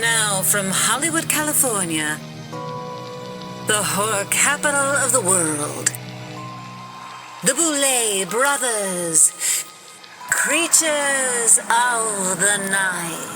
Now from Hollywood, California, the horror capital of the world, the Boulet Brothers, Creatures of the Night.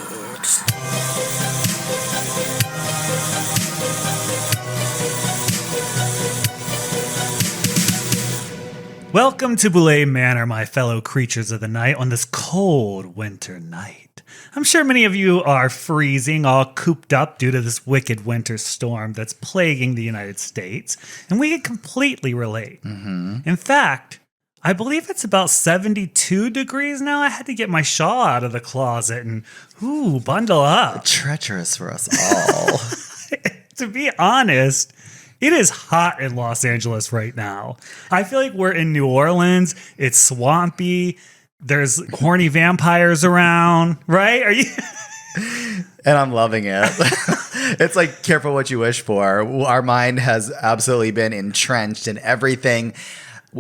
Welcome to Boulet Manor, my fellow creatures of the night, on this cold winter night. I'm sure many of you are freezing, all cooped up due to this wicked winter storm that's plaguing the United States, and we can completely relate. In fact, I believe it's about 72 degrees now. I had to get my shawl out of the closet and, bundle up. Treacherous for us all. To be honest, it is hot in Los Angeles right now. I feel like we're in New Orleans. It's swampy. There's horny vampires around, right? Are you? And I'm loving it. It's like, careful what you wish for. Our mind has absolutely been entrenched in everything.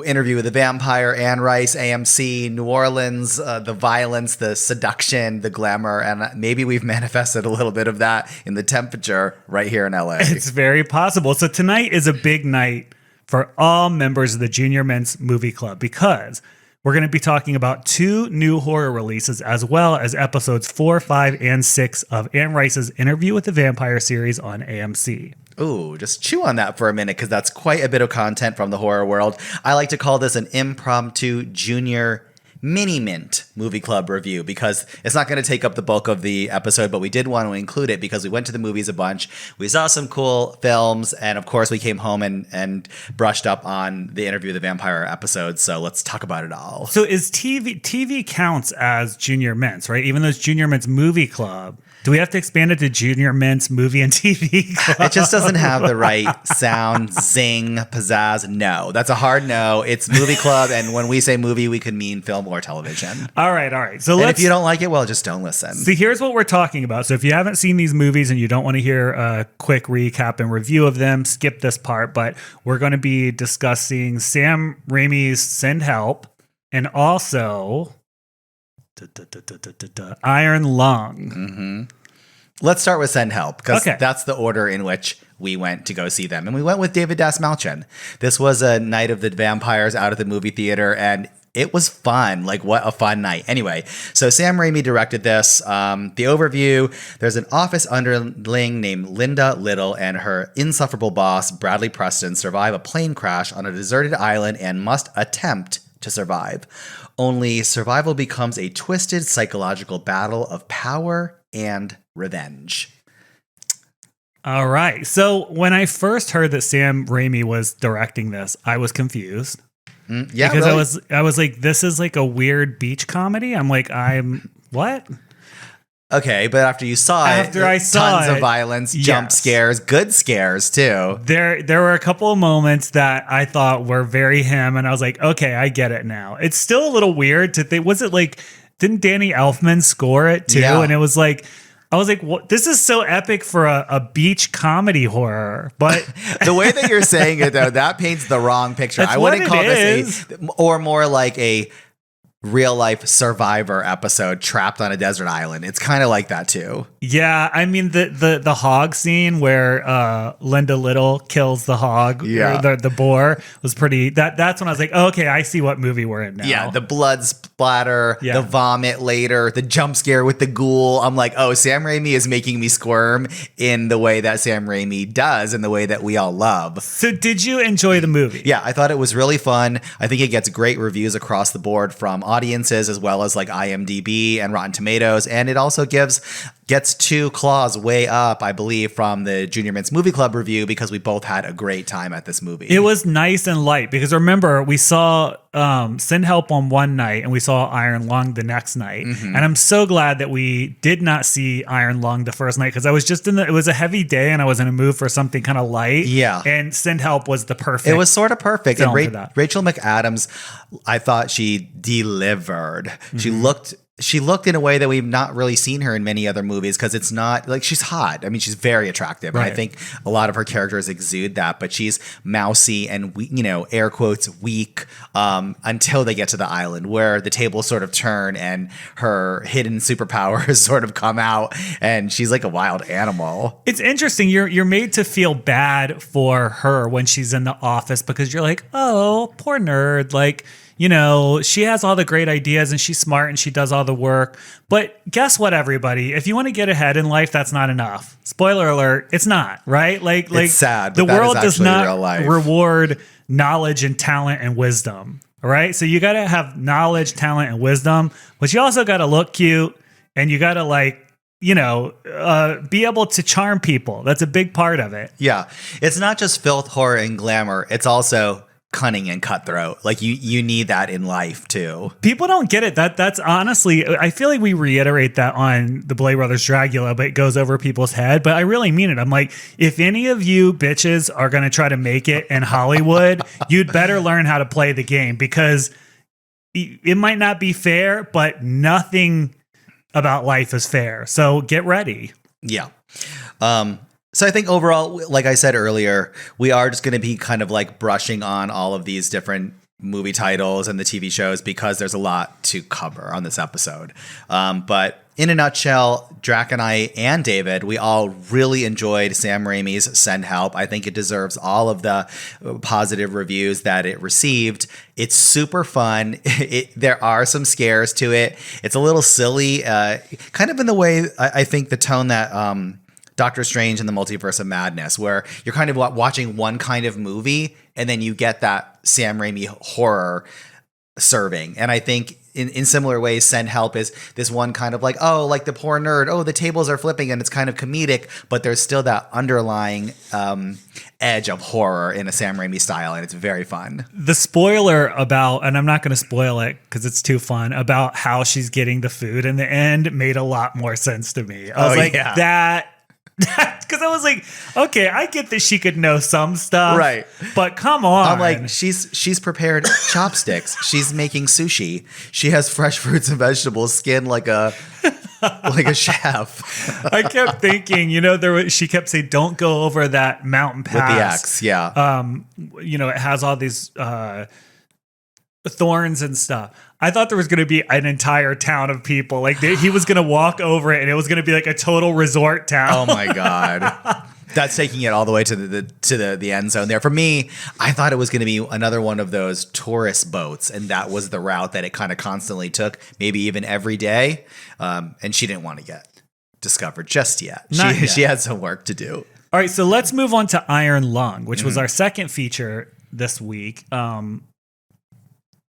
Interview with the Vampire, Anne Rice, AMC, New Orleans, the violence, the seduction, the glamour, and maybe we've manifested a little bit of that in the temperature right here in LA. It's very possible. So tonight is a big night for all members of the Junior Mints Movie Club because we're going to be talking about 2 new horror releases as well as episodes 4, 5, and 6 of Anne Rice's Interview with the Vampire series on AMC. Ooh, just chew on that for a minute because that's quite a bit of content from the horror world. I like to call this an impromptu junior mini mint movie club review because it's not going to take up the bulk of the episode, but we did want to include it because we went to the movies a bunch. We saw some cool films, and of course we came home and brushed up on the Interview with the Vampire episode. So let's talk about it all. So is TV counts as Junior Mints, right? Even though it's Junior Mints Movie Club. Do we have to expand it to Junior Mints Movie and TV Club? It just doesn't have the right sound, zing, pizzazz. No, that's a hard no. It's movie club, and when we say movie, we could mean film or television. All right. So if you don't like it, well, just don't listen. See, here's what we're talking about. So if you haven't seen these movies and you don't want to hear a quick recap and review of them, skip this part. But we're going to be discussing Sam Raimi's Send Help and also Iron Lung. Mm-hmm. Let's start with Send Help because that's the order in which we went to go see them. And we went with David Dastmalchian. This was a night of the vampires out at the movie theater, and it was fun. Like, what a fun night. Anyway, so Sam Raimi directed this. The overview, there's an office underling named Linda Little and her insufferable boss, Bradley Preston, survive a plane crash on a deserted island and must attempt to survive. Only survival becomes a twisted psychological battle of power and revenge. All right. So when I first heard that Sam Raimi was directing this, I was confused. Yeah, because really? I was like, this is like a weird beach comedy. I'm like, what? Okay, but after you saw I saw tons of violence, jump scares, good scares too. There were a couple of moments that I thought were very him, and I was like, okay, I get it now. It's still a little weird to think. Was it like, didn't Danny Elfman score it too? Yeah. And it was like, I was like, what? This is so epic for a beach comedy horror. But the way that you're saying it, though, that paints the wrong picture. I wouldn't call this or more like a real life Survivor episode trapped on a desert island. It's kind of like that too. Yeah, I mean the hog scene where Linda Little kills the hog, the boar was pretty. That's when I was like, okay, I see what movie we're in now. Yeah, the blood splatter, the vomit later, the jump scare with the ghoul. I'm like, oh, Sam Raimi is making me squirm in the way that Sam Raimi does, in the way that we all love. So did you enjoy the movie? Yeah, I thought it was really fun. I think it gets great reviews across the board from audiences as well as like IMDb and Rotten Tomatoes, and it also gets 2 claws way up, I believe, from the Junior Mints Movie Club review because we both had a great time at this movie. It was nice and light because remember we saw Send Help on one night and we saw Iron Lung the next night, and I'm so glad that we did not see Iron Lung the first night because I was just it was a heavy day and I was in a mood for something kind of light. Yeah, and Send Help was the perfect. It was sort of perfect. And that. Rachel McAdams, I thought she delivered. She looked she looked in a way that we've not really seen her in many other movies, because it's not like she's hot. I mean, she's very attractive. Right. And I think a lot of her characters exude that, but she's mousy and, air quotes, weak until they get to the island, where the tables sort of turn and her hidden superpowers sort of come out, and she's like a wild animal. It's interesting. You're made to feel bad for her when she's in the office, because you're like, oh, poor nerd. Like, she has all the great ideas and she's smart and she does all the work. But guess what, everybody? If you want to get ahead in life, that's not enough. Spoiler alert, it's not, right? Like it's sad. The world does not reward knowledge and talent and wisdom. All right. So you got to have knowledge, talent, and wisdom, but you also got to look cute, and you got to be able to charm people. That's a big part of it. Yeah. It's not just filth, horror, and glamour. It's also cunning and cutthroat. Like you need that in life too. People don't get it. That's honestly, I feel like we reiterate that on the Boulet Brothers Dragula, but it goes over people's head. But I really mean it. I'm like, if any of you bitches are going to try to make it in Hollywood, you'd better learn how to play the game, because it might not be fair, but nothing about life is fair. So get ready. Yeah. So I think overall, like I said earlier, we are just going to be kind of like brushing on all of these different movie titles and the TV shows, because there's a lot to cover on this episode. But in a nutshell, Drac and I and David, we all really enjoyed Sam Raimi's Send Help. I think it deserves all of the positive reviews that it received. It's super fun. There are some scares to it. It's a little silly, kind of in the way I think the tone that Doctor Strange and the Multiverse of Madness, where you're kind of watching one kind of movie and then you get that Sam Raimi horror serving. And I think in similar ways, Send Help is this one kind of like, oh, like the poor nerd, oh, the tables are flipping, and it's kind of comedic, but there's still that underlying edge of horror in a Sam Raimi style, and it's very fun. The spoiler about, and I'm not going to spoil it because it's too fun, about how she's getting the food in the end made a lot more sense to me. I was that. Because I was like, okay, I get that she could know some stuff, right? But come on, I'm like, she's prepared chopsticks. She's making sushi. She has fresh fruits and vegetables skinned like a chef. I kept thinking, she kept saying, "Don't go over that mountain pass with the axe." Yeah, it has all these thorns and stuff. I thought there was going to be an entire town of people. Like he was going to walk over it, and it was going to be like a total resort town. Oh my god, that's taking it all the way to the end zone there. For me, I thought it was going to be another one of those tourist boats, and that was the route that it kind of constantly took, maybe even every day. And she didn't want to get discovered just yet. She had some work to do. All right, so let's move on to Iron Lung, which was our second feature this week.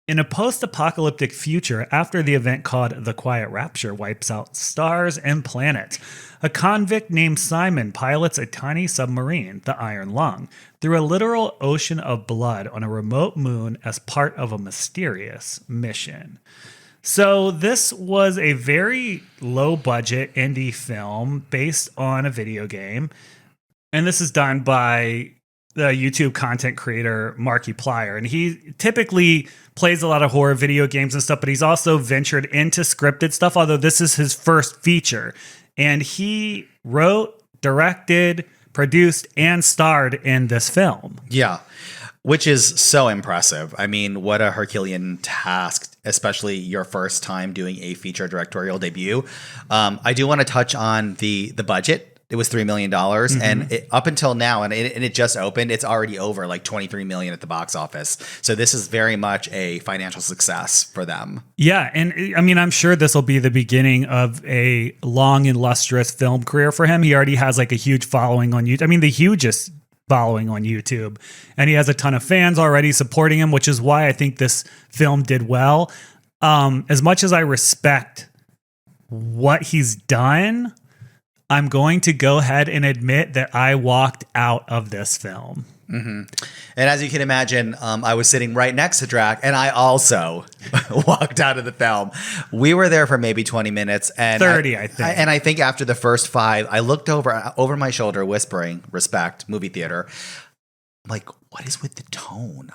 In a post-apocalyptic future, after the event called The Quiet Rapture wipes out stars and planets, a convict named Simon pilots a tiny submarine, the Iron Lung, through a literal ocean of blood on a remote moon as part of a mysterious mission. So this was a very low-budget indie film based on a video game, and this is done by the YouTube content creator Markiplier, and he typically plays a lot of horror video games and stuff, but he's also ventured into scripted stuff, although this is his first feature. And he wrote, directed, produced, and starred in this film. Yeah, which is so impressive. I mean, what a Herculean task, especially your first time doing a feature directorial debut. I do want to touch on the budget. It was $3 million, and up until now, and it just opened, it's already over like $23 million at the box office. So this is very much a financial success for them. Yeah, and I mean, I'm sure this will be the beginning of a long, illustrious film career for him. He already has like a huge following on YouTube. I mean, the hugest following on YouTube, and he has a ton of fans already supporting him, which is why I think this film did well. As much as I respect what he's done, I'm going to go ahead and admit that I walked out of this film. Mm-hmm. And as you can imagine, I was sitting right next to Drac, and I also walked out of the film. We were there for maybe 20 minutes. And 30, I think. And I think after the first 5, I looked over my shoulder, whispering, respect, movie theater. I'm like, what is with the tone?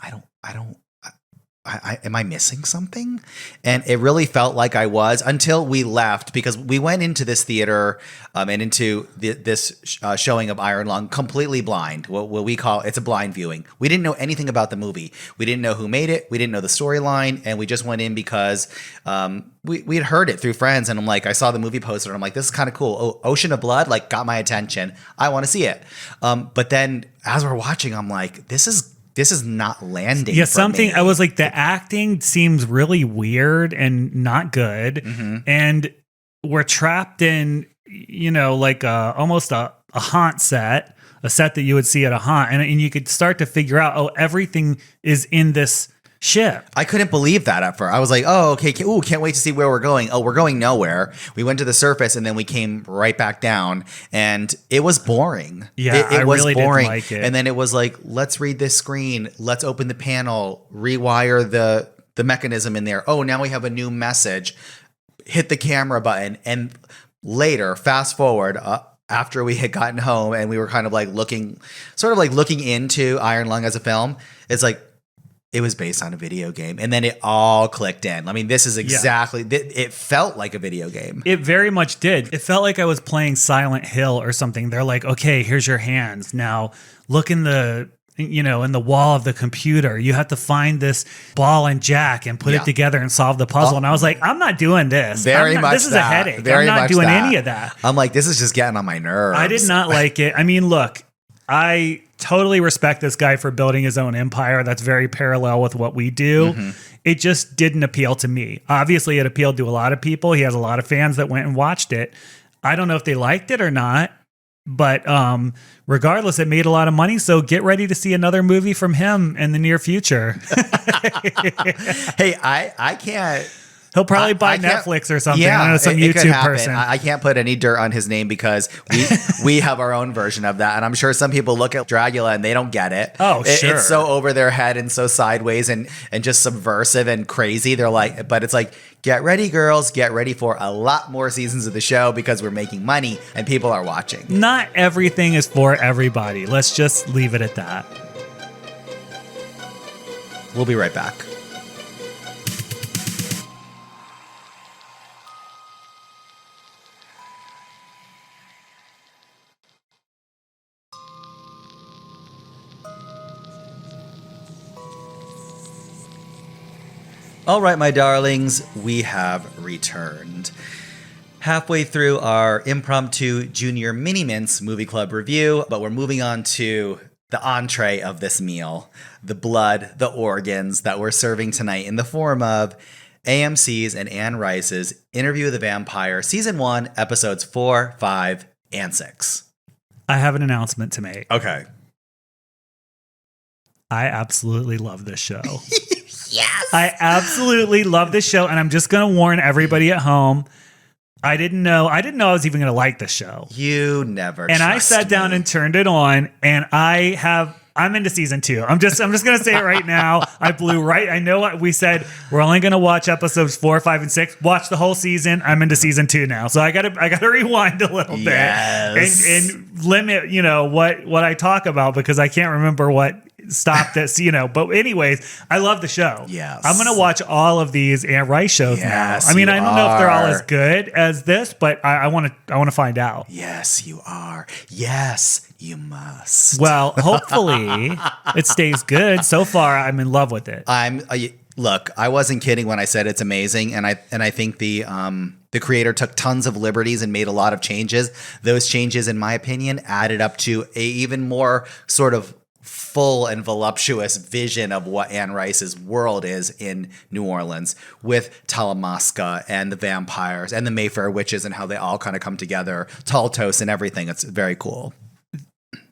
am I missing something? And it really felt like I was until we left, because we went into this theater and into this showing of Iron Lung completely blind. What we call, it's a blind viewing. We didn't know anything about the movie. We didn't know who made it. We didn't know the storyline, and we just went in because we had heard it through friends. And I'm like, I saw the movie poster, and I'm like, this is kind of cool. Oh, Ocean of Blood, like, got my attention. I want to see it. But then as we're watching, I'm like, this is not landing. Yeah, for me. I was like, the acting seems really weird and not good. Mm-hmm. And we're trapped in, like almost a haunt set, a set that you would see at a haunt. And you could start to figure out, everything is in this ship. I couldn't believe that at first. I was like, oh, okay. Can't wait to see where we're going. Oh, we're going nowhere. We went to the surface and then we came right back down, and it was boring. Yeah, it was really boring. Didn't like it. And then it was like, let's read this screen. Let's open the panel, rewire the mechanism in there. Oh, now we have a new message. Hit the camera button. And later, fast forward, after we had gotten home and we were kind of like looking into Iron Lung as a film, it's like, it was based on a video game. And then it all clicked in. I mean, this is exactly, it felt like a video game. It very much did. It felt like I was playing Silent Hill or something. They're like, okay, here's your hands. Now look in the wall of the computer. You have to find this ball and jack and put it together and solve the puzzle. And I was like, I'm not doing this. This is a headache. I'm not doing any of that. I'm like, this is just getting on my nerves. I did not like it. I mean, look, I totally respect this guy for building his own empire. That's very parallel with what we do. Mm-hmm. It just didn't appeal to me. Obviously, it appealed to a lot of people. He has a lot of fans that went and watched it. I don't know if they liked it or not, but regardless, it made a lot of money. So get ready to see another movie from him in the near future. Hey, I can't. He'll probably buy Netflix or something. Yeah, I don't know, some YouTube person. I can't put any dirt on his name because we have our own version of that. And I'm sure some people look at Dragula and they don't get it. Oh, sure. It's so over their head and so sideways and just subversive and crazy. They're like, but it's like, get ready, girls. Get ready for a lot more seasons of the show because we're making money and people are watching. Not everything is for everybody. Let's just leave it at that. We'll be right back. All right, my darlings, we have returned. Halfway through our impromptu Junior Mini Mints movie club review, but we're moving on to the entree of this meal, the blood, the organs that we're serving tonight in the form of AMC's and Anne Rice's Interview with the Vampire, Season 1, Episodes 4, 5, and 6. I have an announcement to make. Okay. I absolutely love this show. Yes. I absolutely love this show, and I'm just going to warn everybody at home. I didn't know I was even going to like this show. You never. And I sat down and turned it on, and I'm into season 2. I'm just going to say it right now. I blew right. I know what we said. We're only going to watch episodes 4, 5, and 6. Watch the whole season. I'm into season 2 now, so I got to rewind a little bit and limit, what I talk about because I can't remember what stopped this, But anyways, I love the show. Yes. I'm going to watch all of these Anne Rice shows now. I mean, I don't know if they're all as good as this, but I want to find out. Yes, you are. Yes, you must. Well, hopefully it stays good. So far, I'm in love with it. Look, I wasn't kidding when I said it's amazing, and I think the creator took tons of liberties and made a lot of changes. Those changes, in my opinion, added up to a even more sort of full and voluptuous vision of what Anne Rice's world is in New Orleans with Talamasca and the vampires and the Mayfair witches and how they all kind of come together, Taltos and everything. It's very cool.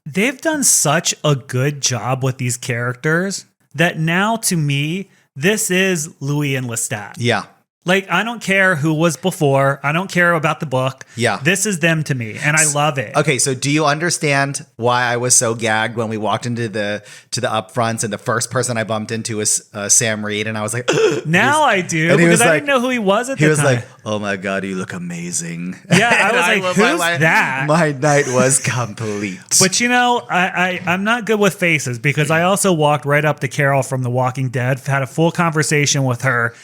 They've done such a good job with these characters that now to me, this is Louis and Lestat. Yeah. Like, I don't care who was before. I don't care about the book. Yeah. This is them to me, and I love it. Okay, so do you understand why I was so gagged when we walked into the upfronts and the first person I bumped into was Sam Reed, and I was like, now I do, because I didn't know who he was at the time. He was like, oh my God, you look amazing. Yeah, I was like, who's that? My night was complete. But you know, I'm not good with faces, because I also walked right up to Carol from The Walking Dead, had a full conversation with her,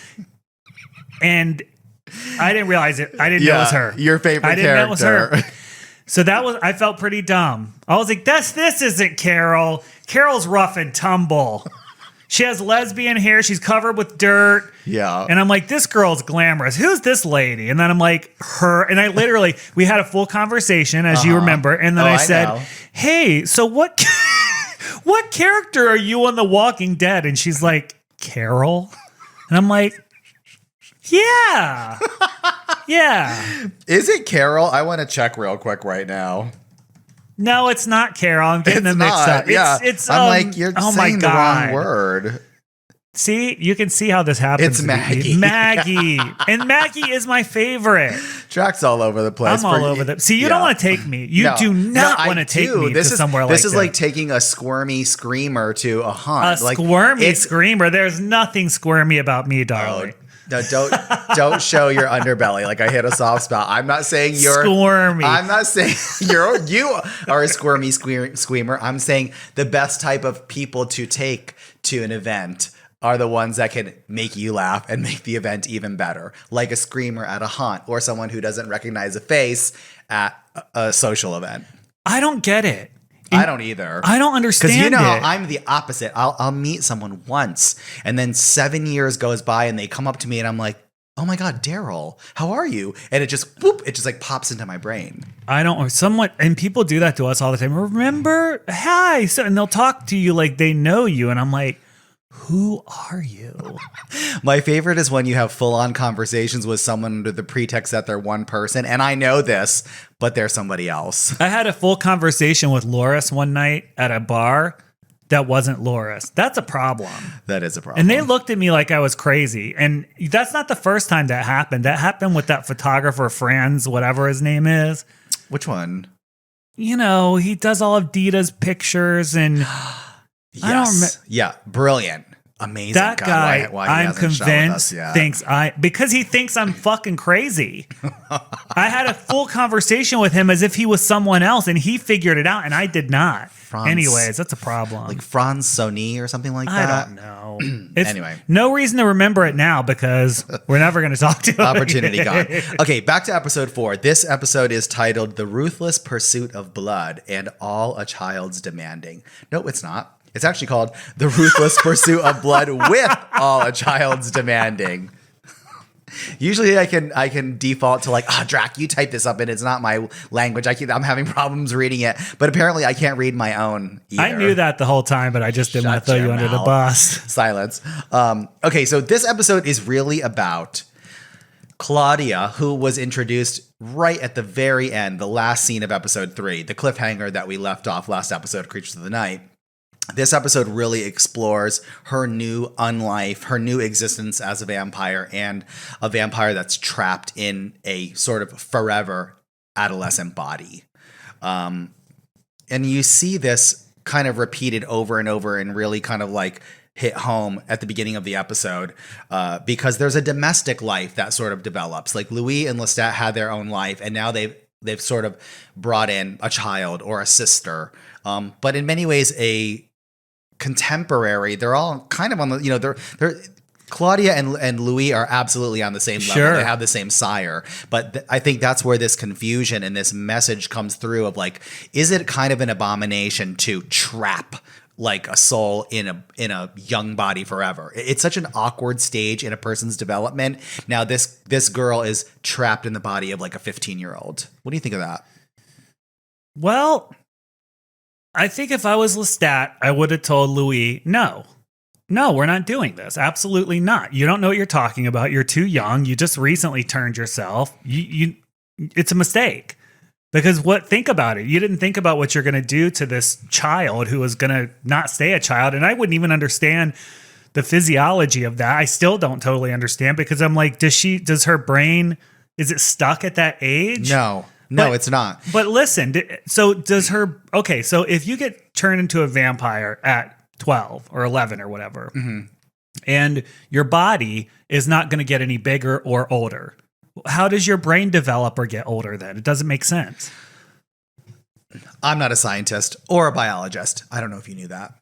and I didn't realize it. I didn't know it was her. Your favorite character. I didn't know it was her. So I felt pretty dumb. I was like, this isn't Carol. Carol's rough and tumble. She has lesbian hair. She's covered with dirt. Yeah. And I'm like, this girl's glamorous. Who's this lady? And then I'm like, her. And I literally, we had a full converation, as you remember. And then I said, hey, so what character are you on The Walking Dead? And she's like, Carol? And I'm like, yeah. Yeah. Is it Carol? I want to check real quick right now. No, it's not Carol. I'm getting them mixed up. Yeah. It's I'm like, you're saying the wrong word. See, you can see how this happens. It's Maggie. Maggie. And Maggie is my favorite. Tracks all over the place. I'm all over the. See, you don't want to take me. You do not want to take me to somewhere like this. This is like taking a squirmy screamer to a hunt. A squirmy screamer. There's nothing squirmy about me, darling. No, don't show your underbelly. Like, I hit a soft spot. I'm not saying you're squirmy. I'm not saying you are a squirmy squeamer. I'm saying the best type of people to take to an event are the ones that can make you laugh and make the event even better. Like a screamer at a haunt, or someone who doesn't recognize a face at a social event. I don't get it. I don't either. I don't understand. Because you know, I'm the opposite. I'll meet someone once, and then 7 years goes by, and they come up to me, and I'm like, "Oh my God, Daryl, how are you?" And it just like pops into my brain. I don't. Or someone, and people do that to us all the time. Remember, hi, so, and they'll talk to you like they know you, and I'm like, who are you? My favorite is when you have full-on conversations with someone under the pretext that they're one person, and I know this, but they're somebody else. I had a full conversation with Loris one night at a bar that wasn't Loris. That's a problem. That is a problem. And they looked at me like I was crazy. And that's not the first time that happened. That happened with that photographer, Franz, whatever his name is. Which one? You know, he does all of Dita's pictures and... Yes. Yeah. Brilliant. Amazing. That guy, I'm convinced, because he thinks I'm fucking crazy. I had a full conversation with him as if he was someone else, and he figured it out, and I did not. Anyways, that's a problem. Like Franz Sony or something like that? I don't know. Anyway. No reason to remember it now, because we're never going to talk to him. Opportunity gone. Okay, back to episode 4. This episode is titled The Ruthless Pursuit of Blood and All a Child's Demanding. No, it's not. It's actually called The Ruthless Pursuit of Blood with All a Child's Demanding. Usually I can default to like, Drac, you type this up and it's not my language. I'm having problems reading it. But apparently I can't read my own either. I knew that the whole time, but I just didn't want to throw you under the bus. Silence. Okay, so this episode is really about Claudia, who was introduced right at the very end, the last scene of episode 3, the cliffhanger that we left off last episode of Creatures of the Night. This episode really explores her new unlife, her new existence as a vampire, and a vampire that's trapped in a sort of forever adolescent body. And you see this kind of repeated over and over and really kind of like hit home at the beginning of the episode because there's a domestic life that sort of develops. Like Louis and Lestat had their own life, and now they've sort of brought in a child or a sister. But in many ways, a contemporary. They're all kind of on the, they're Claudia and Louis are absolutely on the same level. Sure. They have the same sire. But I think that's where this confusion and this message comes through of like, is it kind of an abomination to trap like a soul in a young body forever? It's such an awkward stage in a person's development. Now this girl is trapped in the body of like a 15-year-old. What do you think of that? Well, I think if I was Lestat, I would have told Louis, no, we're not doing this. Absolutely not. You don't know what you're talking about. You're too young. You just recently turned yourself. It's a mistake. Because think about it. You didn't think about what you're going to do to this child who is going to not stay a child. And I wouldn't even understand the physiology of that, I still don't totally understand because I'm like, does her brain, is it stuck at that age? No, it's not. But listen, so if you get turned into a vampire at 12 or 11 or whatever, and your body is not going to get any bigger or older, how does your brain develop or get older then? It doesn't make sense. I'm not a scientist or a biologist. I don't know if you knew that.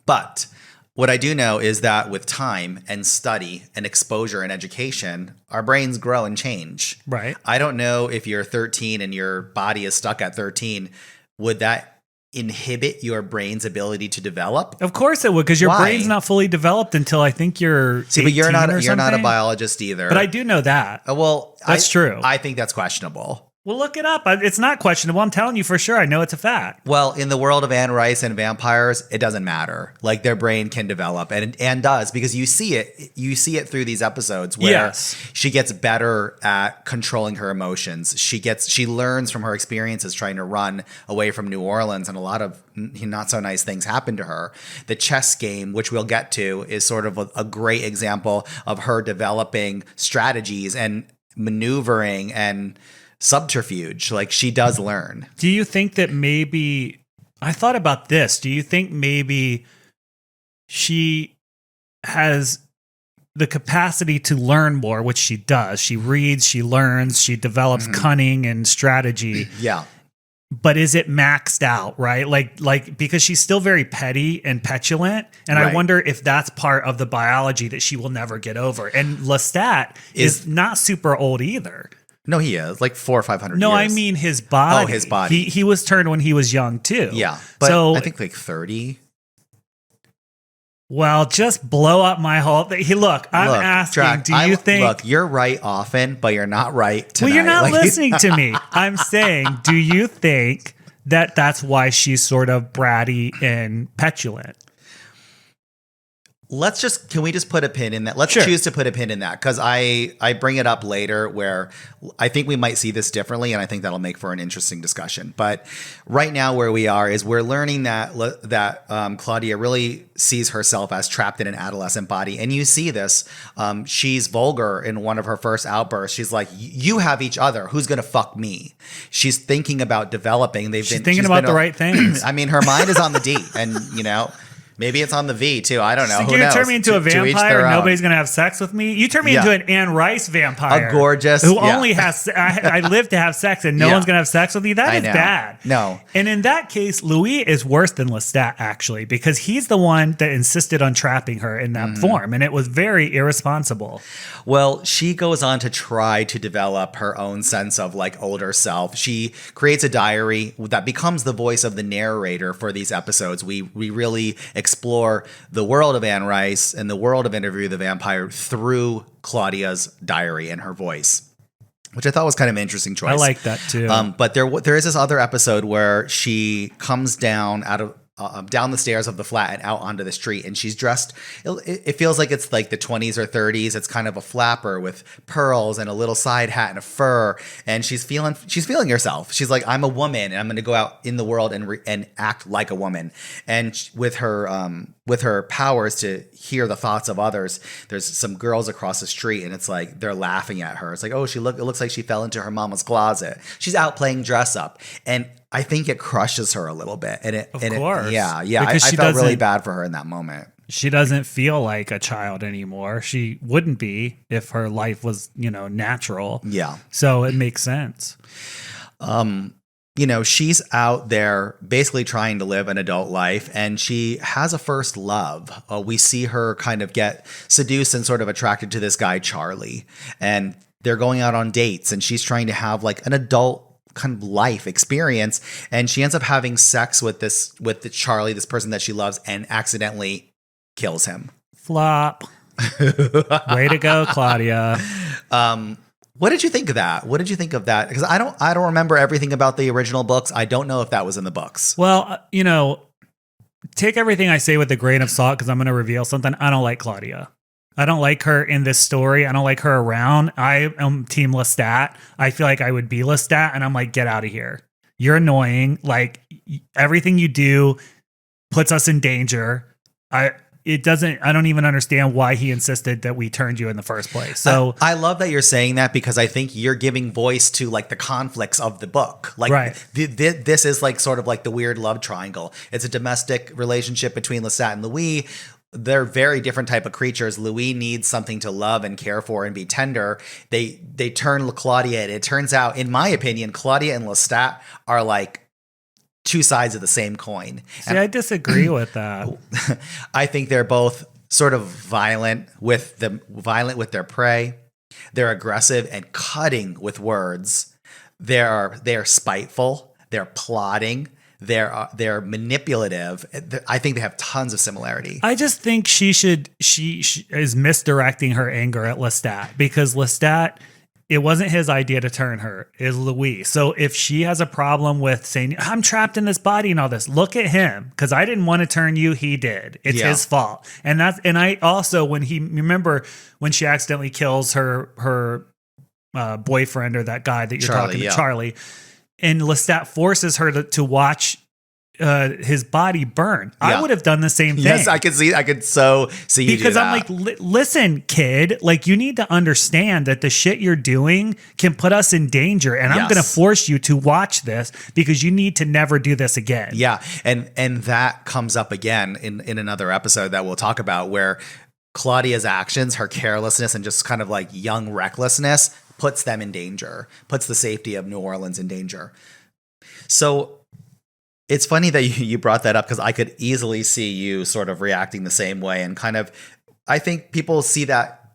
But what I do know is that with time and study and exposure and education, our brains grow and change. Right. I don't know if you're 13 and your body is stuck at 13. Would that inhibit your brain's ability to develop? Of course it would, because your brain's not fully developed until I think you're 18 but you're not a biologist either. But I do know that. That's true. I think that's questionable. Well, look it up. It's not questionable. I'm telling you for sure. I know it's a fact. Well, in the world of Anne Rice and vampires, it doesn't matter. Like their brain can develop and does, because you see it. You see it through these episodes where she gets better at controlling her emotions. She learns from her experiences trying to run away from New Orleans, and a lot of not so nice things happen to her. The chess game, which we'll get to, is sort of a great example of her developing strategies and maneuvering and subterfuge. Like she does learn. Do you think that maybe, I thought about this, do you think maybe she has the capacity to learn more, which she does? She reads, she learns, she develops cunning and strategy. Yeah. But is it maxed out, right? Like because she's still very petty and petulant. And I wonder if that's part of the biology that she will never get over. And Lestat is not super old either. No, he is like 400 or 500 years. No, I mean his body. Oh, his body. He was turned when he was young too. Yeah, but so, I think like 30. Well, just blow up my whole thing. I'm asking, do you think... Look, you're right often, but you're not right tonight. Well, you're not listening to me. I'm saying, do you think that that's why she's sort of bratty and petulant? Can we just put a pin in that? Let's choose to put a pin in that, because I bring it up later where I think we might see this differently, and I think that'll make for an interesting discussion. But right now where we are is we're learning that Claudia really sees herself as trapped in an adolescent body. And you see this. She's vulgar in one of her first outbursts. She's like, you have each other. Who's going to fuck me? She's thinking about developing. She's thinking about the right things. I mean, her mind is on the D, and maybe it's on the V too. I don't know. Who knows? You turn me into a vampire and nobody's going to have sex with me? You turn me into an Anne Rice vampire. A gorgeous. Who only has... I live to have sex and no one's going to have sex with me? That is bad. No. And in that case, Louis is worse than Lestat, actually, because he's the one that insisted on trapping her in that form. And it was very irresponsible. Well, she goes on to try to develop her own sense of like older self. She creates a diary that becomes the voice of the narrator for these episodes. We really explore the world of Anne Rice and the world of Interview the Vampire through Claudia's diary and her voice, which I thought was kind of an interesting choice. I like that too. But there is this other episode where she comes down down the stairs of the flat and out onto the street, and she's dressed. It feels like it's like the 20s or 30s. It's kind of a flapper with pearls and a little side hat and a fur, and she's feeling herself. She's like, I'm a woman, and I'm going to go out in the world and act like a woman. And with her powers to hear the thoughts of others, there's some girls across the street, and it's like they're laughing at her. It's like, oh, it looks like she fell into her mama's closet. She's out playing dress up, and I think it crushes her a little bit. Of course. I felt really bad for her in that moment. She doesn't feel like a child anymore. She wouldn't be if her life was, natural. Yeah. So it makes sense. She's out there basically trying to live an adult life, and she has a first love. We see her kind of get seduced and sort of attracted to this guy, Charlie, and they're going out on dates, and she's trying to have like an adult kind of life experience, and she ends up having sex with the Charlie, this person that she loves, and accidentally kills him. Flop. Way to go, Claudia. What did you think of that? Because I don't remember everything about the original books. I don't know if that was in the books. Well, take everything I say with a grain of salt, because I'm going to reveal something. I don't like Claudia. I don't like her in this story. I don't like her around. I am Team Lestat. I feel like I would be Lestat, and I'm like, get out of here. You're annoying. Like, everything you do puts us in danger. I don't even understand why he insisted that we turned you in the first place. So I love that you're saying that, because I think you're giving voice to like the conflicts of the book. Like right. This is like sort of like the weird love triangle. It's a domestic relationship between Lestat and Louis. They're very different type of creatures. Louis needs something to love and care for and be tender. They turn Claudia, and it turns out, in my opinion, Claudia and Lestat are like two sides of the same coin. See, I disagree with that. I think they're both sort of violent with their prey. They're aggressive and cutting with words. They are spiteful. They're plotting. They're manipulative. I think they have tons of similarity. I just think she is misdirecting her anger at Lestat, because Lestat, it wasn't his idea to turn her, it was Louis. So if she has a problem with saying, I'm trapped in this body and all this, look at him, because I didn't want to turn you, he did. It's his fault. And I also, remember when she accidentally kills her boyfriend, or that guy that you're talking to, Charlie, and Lestat forces her to watch his body burn. Yeah. I would have done the same thing. Yes, I could so see you because do I'm that. like, listen, kid, like you need to understand that the shit you're doing can put us in danger, and I'm going to force you to watch this because you need to never do this again. Yeah, and that comes up again in another episode that we'll talk about, where Claudia's actions, her carelessness, and just kind of like young recklessness puts them in danger, puts the safety of New Orleans in danger. So it's funny that you brought that up, because I could easily see you sort of reacting the same way, and kind of, I think people see that.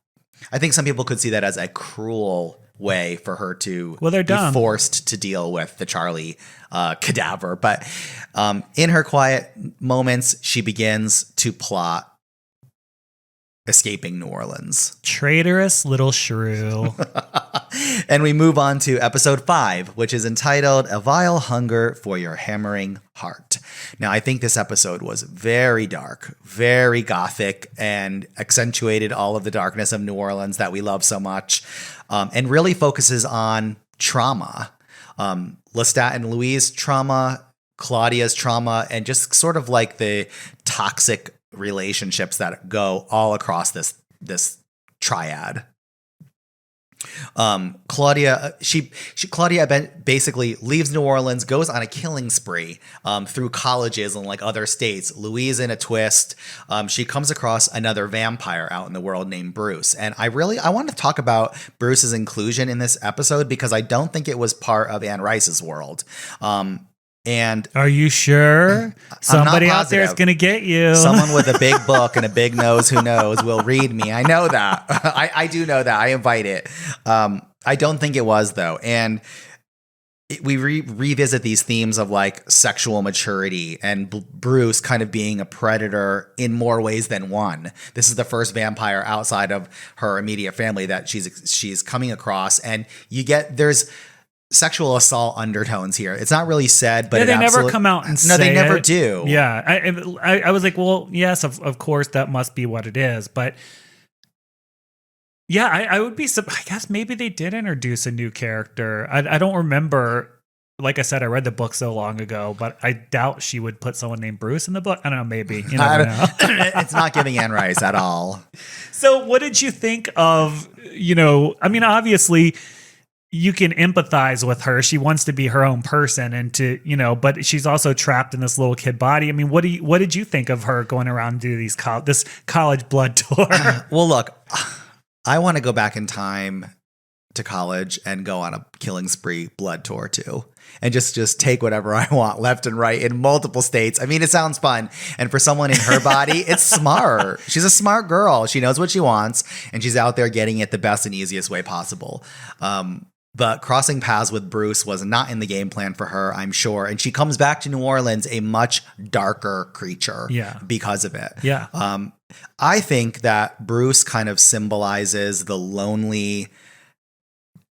I think some people could see that as a cruel way for her to be forced to deal with the Charlie cadaver. But in her quiet moments, she begins to plot escaping New Orleans. Traitorous little shrew. And we move on to episode 5, which is entitled A Vile Hunger for Your Hammering Heart. Now, I think this episode was very dark, very gothic, and accentuated all of the darkness of New Orleans that we love so much, and really focuses on trauma. Lestat and Louis' trauma, Claudia's trauma, and just sort of like the toxic relationships that go all across this triad. Claudia basically leaves New Orleans, goes on a killing spree through colleges and like other states. Louise in a twist. She comes across another vampire out in the world named Bruce. And I want to talk about Bruce's inclusion in this episode, because I don't think it was part of Anne Rice's world. And are you sure? Somebody out there is going to get you. Someone with a big book and a big nose who knows will read me. I know that. I do know that. I invite it. I don't think it was, though. And we revisit these themes of like sexual maturity and Bruce kind of being a predator in more ways than one. This is the first vampire outside of her immediate family that she's coming across. And there's sexual assault undertones here. It's not really said, but they never come out and say it. No, they never do. Yeah. I was like, well, yes, of course that must be what it is. But yeah, I would be, I guess maybe they did introduce a new character. I don't remember. Like I said, I read the book so long ago, but I doubt she would put someone named Bruce in the book. I don't know, maybe. You never know. It's not giving Anne Rice at all. So what did you think of, obviously you can empathize with her. She wants to be her own person and but she's also trapped in this little kid body. I mean, what did you think of her going around and do this college blood tour? Well, look, I want to go back in time to college and go on a killing spree blood tour too. And just take whatever I want left and right in multiple states. I mean, it sounds fun. And for someone in her body, it's smart. She's a smart girl. She knows what she wants, and she's out there getting it the best and easiest way possible. But crossing paths with Bruce was not in the game plan for her, I'm sure. And she comes back to New Orleans a much darker creature because of it. Yeah. I think that Bruce kind of symbolizes the lonely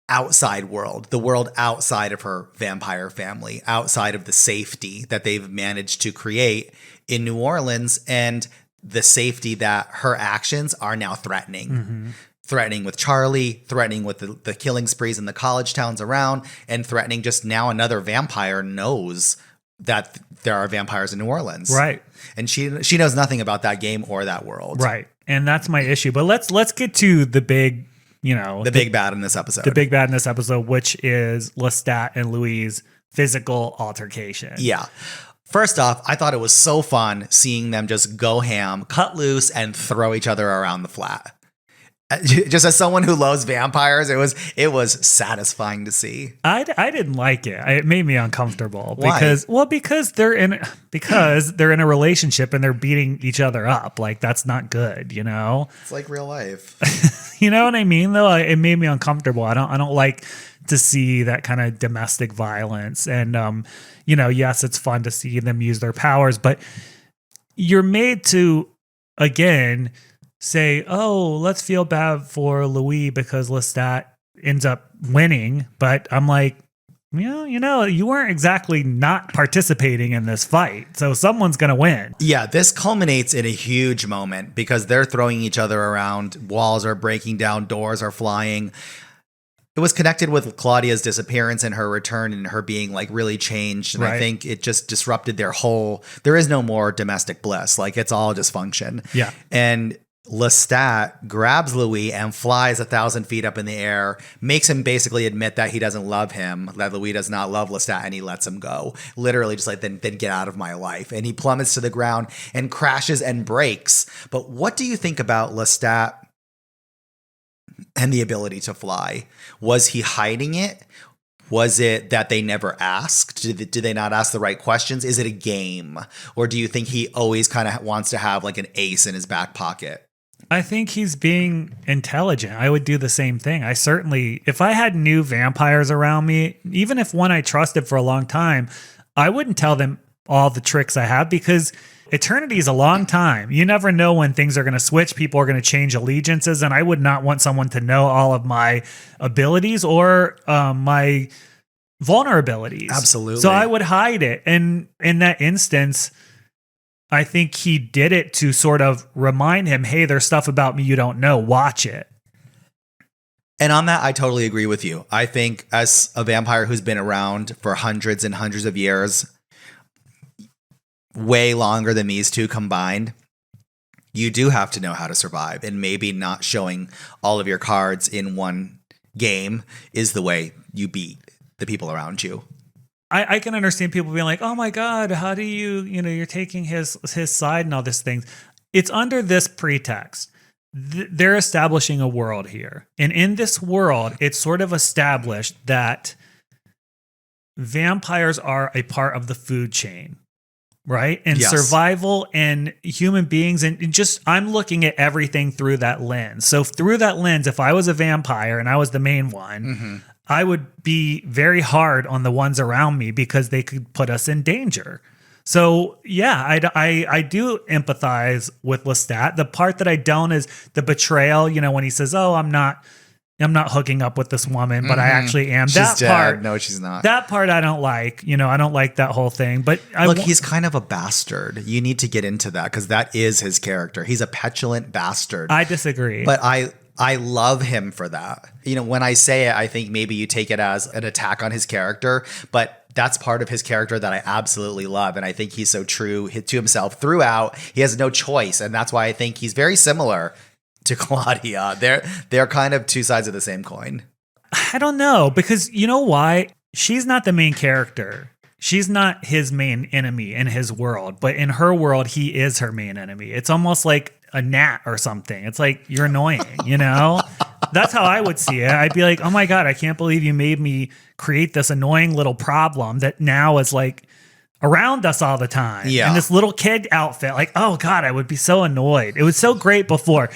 outside world, the world outside of her vampire family, outside of the safety that they've managed to create in New Orleans, and the safety that her actions are now threatening. Mm-hmm. Threatening with Charlie, threatening with the killing sprees in the college towns around, and threatening just now another vampire knows that there are vampires in New Orleans. Right. And she knows nothing about that game or that world. Right. And that's my issue. But let's get to the big, the big bad in this episode. The big bad in this episode, which is Lestat and Louise' physical altercation. Yeah. First off, I thought it was so fun seeing them just go ham, cut loose, and throw each other around the flat. Just as someone who loves vampires, it was satisfying to see. I didn't like it. It made me uncomfortable. Why? Because they're in a relationship and they're beating each other up. Like, that's not good, It's like real life. You know what I mean, though? It made me uncomfortable. I don't like to see that kind of domestic violence. And yes, it's fun to see them use their powers, but you're made to, again, say, oh, let's feel bad for Louis because Lestat ends up winning. But I'm like, you weren't exactly not participating in this fight. So someone's going to win. Yeah, this culminates in a huge moment because they're throwing each other around. Walls are breaking down. Doors are flying. It was connected with Claudia's disappearance and her return and her being like really changed. And I think it just disrupted there is no more domestic bliss. Like, it's all dysfunction. Yeah. And Lestat grabs Louis and flies 1,000 feet up in the air, makes him basically admit that he doesn't love him, that Louis does not love Lestat, and he lets him go. Literally just like, then get out of my life. And he plummets to the ground and crashes and breaks. But what do you think about Lestat and the ability to fly? Was he hiding it? Was it that they never asked? Did they not ask the right questions? Is it a game? Or do you think he always kind of wants to have like an ace in his back pocket? I think he's being intelligent. I would do the same thing. I certainly, if I had new vampires around me, even if one I trusted for a long time, I wouldn't tell them all the tricks I have because eternity is a long time. You never know when things are going to switch. People are going to change allegiances. And I would not want someone to know all of my abilities or my vulnerabilities. Absolutely. So I would hide it. And in that instance, I think he did it to sort of remind him, hey, there's stuff about me you don't know. Watch it. And on that, I totally agree with you. I think as a vampire who's been around for hundreds and hundreds of years, way longer than these two combined, you do have to know how to survive. And maybe not showing all of your cards in one game is the way you beat the people around you. I can understand people being like, oh my God, how do you're taking his side and all these things. It's under this pretext. They're establishing a world here. And in this world, it's sort of established that vampires are a part of the food chain, right? And yes. Survival and human beings. And just, I'm looking at everything through that lens. So through that lens, if I was a vampire and I was the main one, mm-hmm. I would be very hard on the ones around me because they could put us in danger. So yeah, I do empathize with Lestat. The part that I don't is the betrayal. When he says, "Oh, I'm not hooking up with this woman, but I actually am." She's dead. Part, no, she's not. That part I don't like. I don't like that whole thing. But he's kind of a bastard. You need to get into that because that is his character. He's a petulant bastard. I disagree, but I love him for that. When I say it, I think maybe you take it as an attack on his character, but that's part of his character that I absolutely love. And I think he's so true to himself throughout. He has no choice. And that's why I think he's very similar to Claudia. They're kind of two sides of the same coin. I don't know, because you know why? She's not the main character. She's not his main enemy in his world, but in her world, he is her main enemy. It's almost like a gnat or something. It's like, you're annoying, That's how I would see it. I'd be like, oh my God, I can't believe you made me create this annoying little problem that now is like around us all the time. Yeah. And this little kid outfit, like, oh God, I would be so annoyed. It was so great before.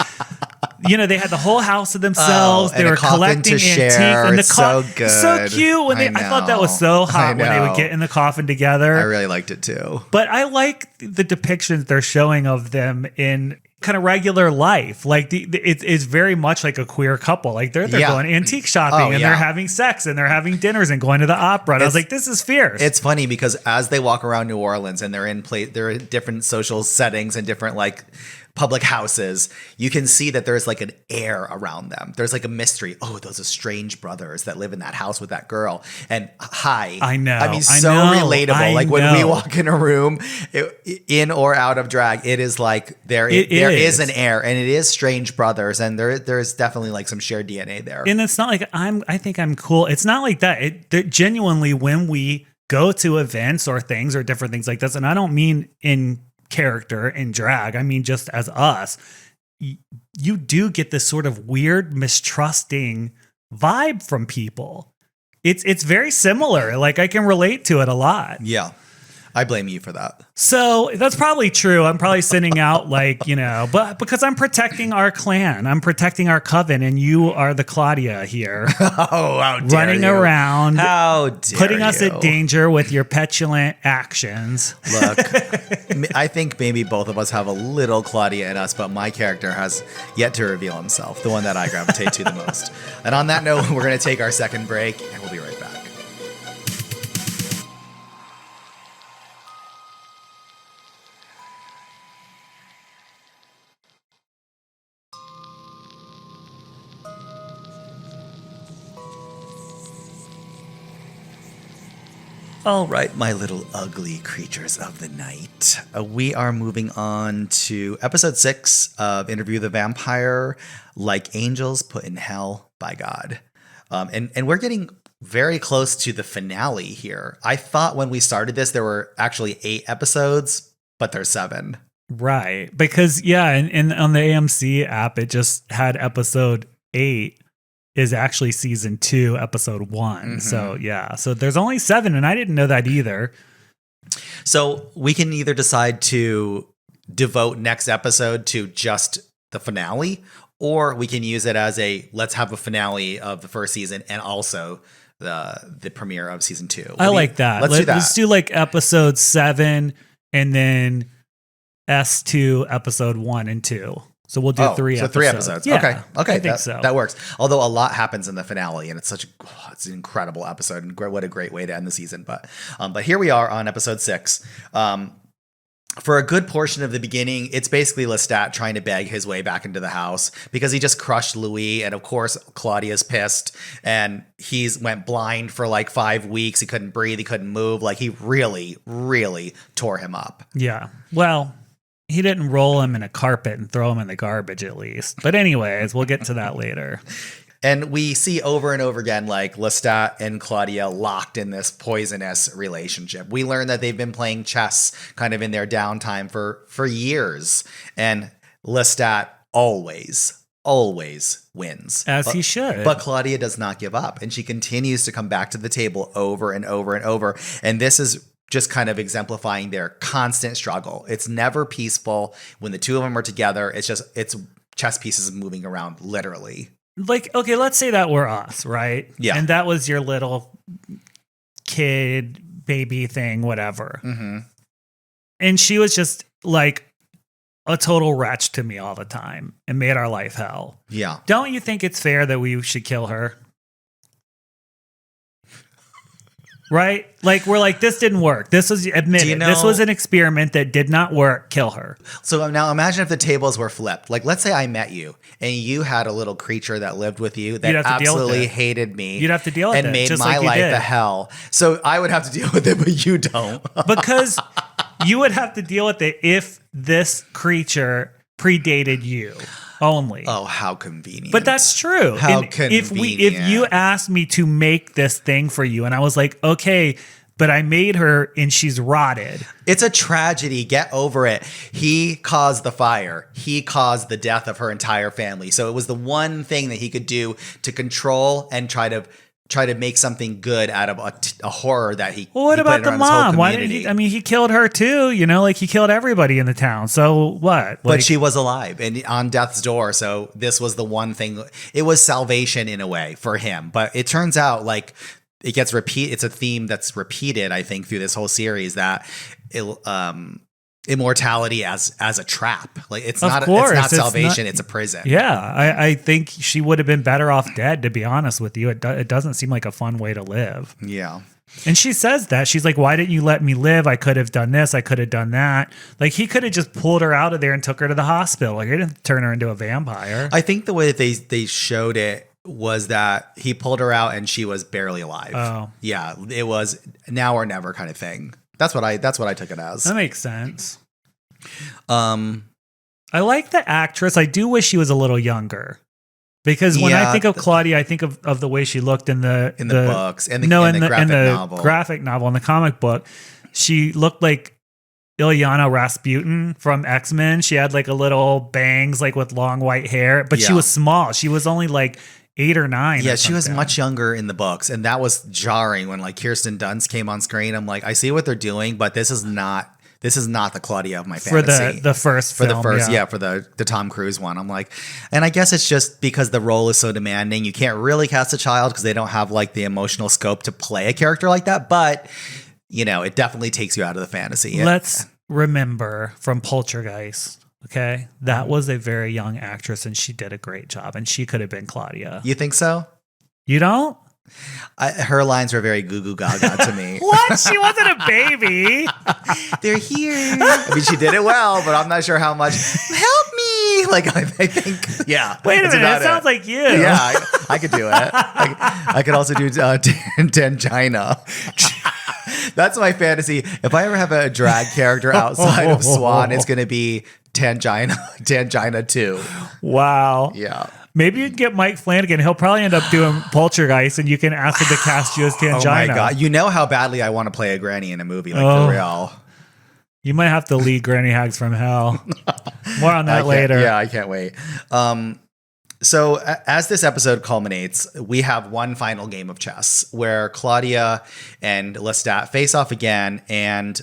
They had the whole house to themselves. They were collecting antiques. And it's so good. So cute. I thought that was so hot when they would get in the coffin together. I really liked it too. But I like the depictions they're showing of them in kind of regular life. Like it's very much like a queer couple. Like they're going antique shopping and they're having sex and they're having dinners and going to the opera. And I was like, this is fierce. It's funny because as they walk around New Orleans and they're in different social settings and different like public houses, you can see that there's like an air around them. There's like a mystery. Oh, those are strange brothers that live in that house with that girl. And I know. I mean, so relatable. Like when we walk in a room, in or out of drag, it is like there is an air, and it is strange brothers, and there's definitely like some shared DNA there. And it's not like I think I'm cool. It's not like that. Genuinely, when we go to events or things or different things like this, and I don't mean in character in drag, I mean just as us, you do get this sort of weird mistrusting vibe from people. It's very similar. Like I can relate to it a lot. Yeah. I blame you for that. So that's probably true. I'm probably sending out but because I'm protecting our clan, I'm protecting our coven, and you are the Claudia here. Oh, how dare running you. around, how dare putting you. us at danger with your petulant actions. Look, I think maybe both of us have a little Claudia in us, but my character has yet to reveal himself, the one that I gravitate to the most. And on that note, we're going to take our second break, and we'll be right back. All right, my little ugly creatures of the night. We are moving on to episode 6 of Interview the Vampire, Like Angels Put in Hell by God. And we're getting very close to the finale here. I thought when we started this, there were actually 8 episodes, but there's 7. Right. Because, and on the AMC app, it just had episode 8. Is actually season 2, episode 1. Mm-hmm. So so there's only 7, and I didn't know that either. So we can either decide to devote next episode to just the finale, or we can use it as let's have a finale of the first season and also the premiere of season 2. I like that. Let's do that. Let's do like episode 7 and then S2 episode 1 and 2. So we'll do 3 episodes. 3 episodes. Yeah, okay. I think so. That works. Although a lot happens in the finale, and it's it's an incredible episode, and what a great way to end the season. But here we are on episode 6. For a good portion of the beginning, it's basically Lestat trying to beg his way back into the house because he just crushed Louis, and of course Claudia's pissed, and he's went blind for like 5 weeks. He couldn't breathe. He couldn't move. Like he really, really tore him up. Yeah. Well. He didn't roll him in a carpet and throw him in the garbage, at least. But anyways, we'll get to that later. And we see over and over again, like Lestat and Claudia locked in this poisonous relationship. We learn that they've been playing chess kind of in their downtime for years. And Lestat always wins. As he should. But Claudia does not give up. And she continues to come back to the table over and over and over. And this is just kind of exemplifying their constant struggle. It's never peaceful. When the two of them are together, it's chess pieces moving around, literally. Like, okay, let's say that were us, right? Yeah. And that was your little kid, baby thing, whatever. Mm-hmm. And she was just like a total wretch to me all the time and made our life hell. Yeah. Don't you think it's fair that we should kill her? Right? Like, we're like, this didn't work. This was admitted. This was an experiment that did not work. Kill her. So now imagine if the tables were flipped. Like, let's say I met you and you had a little creature that lived with you that absolutely hated me. You'd have to deal with it. And made my life a hell. So I would have to deal with it, but you don't. Because you would have to deal with it if this creature predated you. Only. Oh, how convenient. But that's true. How convenient. If you asked me to make this thing for you and I was like, okay, but I made her and she's rotted. It's a tragedy. Get over it. He caused the fire. He caused the death of her entire family. So it was the one thing that he could do to control and try to make something good out of a horror that he. Well, what about the mom? Why didn't he? I mean, he killed her too. You know, like he killed everybody in the town. So what? But she was alive and on death's door. So this was the one thing. It was salvation in a way for him. But it turns out like it gets It's a theme that's repeated, I think, through this whole series that immortality as a trap. Like it's not salvation. It's a prison. Yeah, I think she would have been better off dead. To be honest with you, it doesn't seem like a fun way to live. Yeah. And she says that. She's like, why didn't you let me live? I could have done this. I could have done that. Like, he could have just pulled her out of there and took her to the hospital. Like, he didn't turn her into a vampire. I think the way that they showed it was that he pulled her out and she was barely alive. Oh. Yeah, it was now or never kind of thing. That's what I took it as. That makes sense. I like the actress. I do wish she was a little younger. Because when I think of Claudia, I think of the way she looked in the books and the graphic novel, in the comic book. She looked like Ilyana Rasputin from X-Men. She had like a little bangs, like with long white hair, but she was small. She was only like 8 or 9. Yeah, she was much younger in the books, and that was jarring when like Kirsten Dunst came on screen. I'm like, I see what they're doing, but this is not the Claudia of my fantasy. For the first film, for the Tom Cruise one. I'm like, and I guess it's just because the role is so demanding. You can't really cast a child because they don't have like the emotional scope to play a character like that. But, you know, it definitely takes you out of the fantasy. Let's remember from Poltergeist, okay? That was a very young actress and she did a great job and she could have been Claudia. You think so? You don't? Her lines were very goo goo gaga to me. What? She wasn't a baby. They're here. I mean, she did it well, but I'm not sure how much. Help me! Like I think, yeah. Wait a minute, that sounds like you. Yeah, I could do it. I could also do Tangina. That's my fantasy. If I ever have a drag character outside of Swan, it's going to be Tangina 2. Wow. Yeah. Maybe you can get Mike Flanagan. He'll probably end up doing Poltergeist, and you can ask him to cast you as Tangina. Oh my God. You know how badly I want to play a granny in a movie, like for real. You might have to lead Granny Hags from Hell. More on that later. Yeah, I can't wait. So as this episode culminates, we have one final game of chess where Claudia and Lestat face off again, and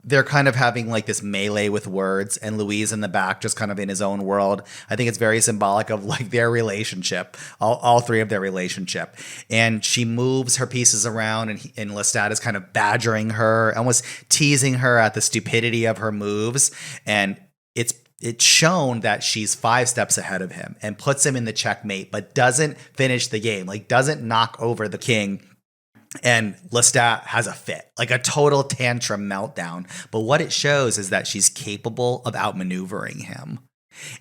they're kind of having like this melee with words, and Louis in the back just kind of in his own world. I think it's very symbolic of like their relationship, all three of their relationship. And she moves her pieces around, and Lestat is kind of badgering her, almost teasing her at the stupidity of her moves. And it's shown that she's 5 steps ahead of him and puts him in the checkmate, but doesn't finish the game, like doesn't knock over the king. And Lestat has a fit, like a total tantrum meltdown. But what it shows is that she's capable of outmaneuvering him.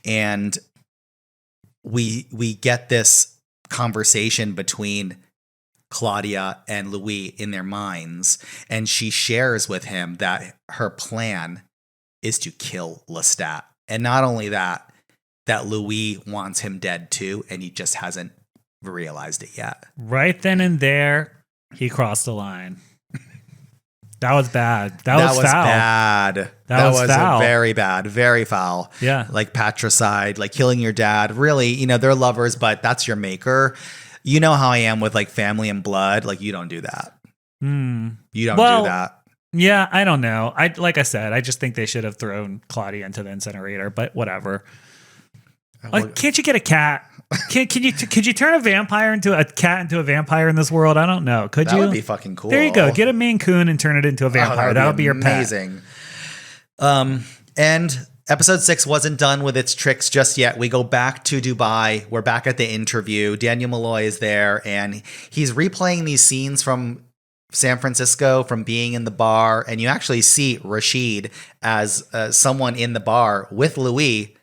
And we get this conversation between Claudia and Louis in their minds. And she shares with him that her plan is to kill Lestat. And not only that Louis wants him dead too, and he just hasn't realized it yet. Right then and there, he crossed the line. That was bad. That was foul. Bad. That was foul. Very bad. Very foul. Yeah. Like patricide, like killing your dad. Really, you know, they're lovers, but that's your maker. You know how I am with like family and blood. Like, you don't do that. You don't do that. Yeah, I don't know. Like I said, I just think they should have thrown Claudia into the incinerator, but whatever. Like, can't you get a cat? Could you turn a vampire into a cat into a vampire in this world? I don't know. Could you? That would be fucking cool. There you go. Get a Maine Coon and turn it into a vampire. That'll be your pet. Amazing. And episode 6 wasn't done with its tricks just yet. We go back to Dubai. We're back at the interview. Daniel Malloy is there, and he's replaying these scenes from San Francisco, from being in the bar. And you actually see Rashid as someone in the bar with Louis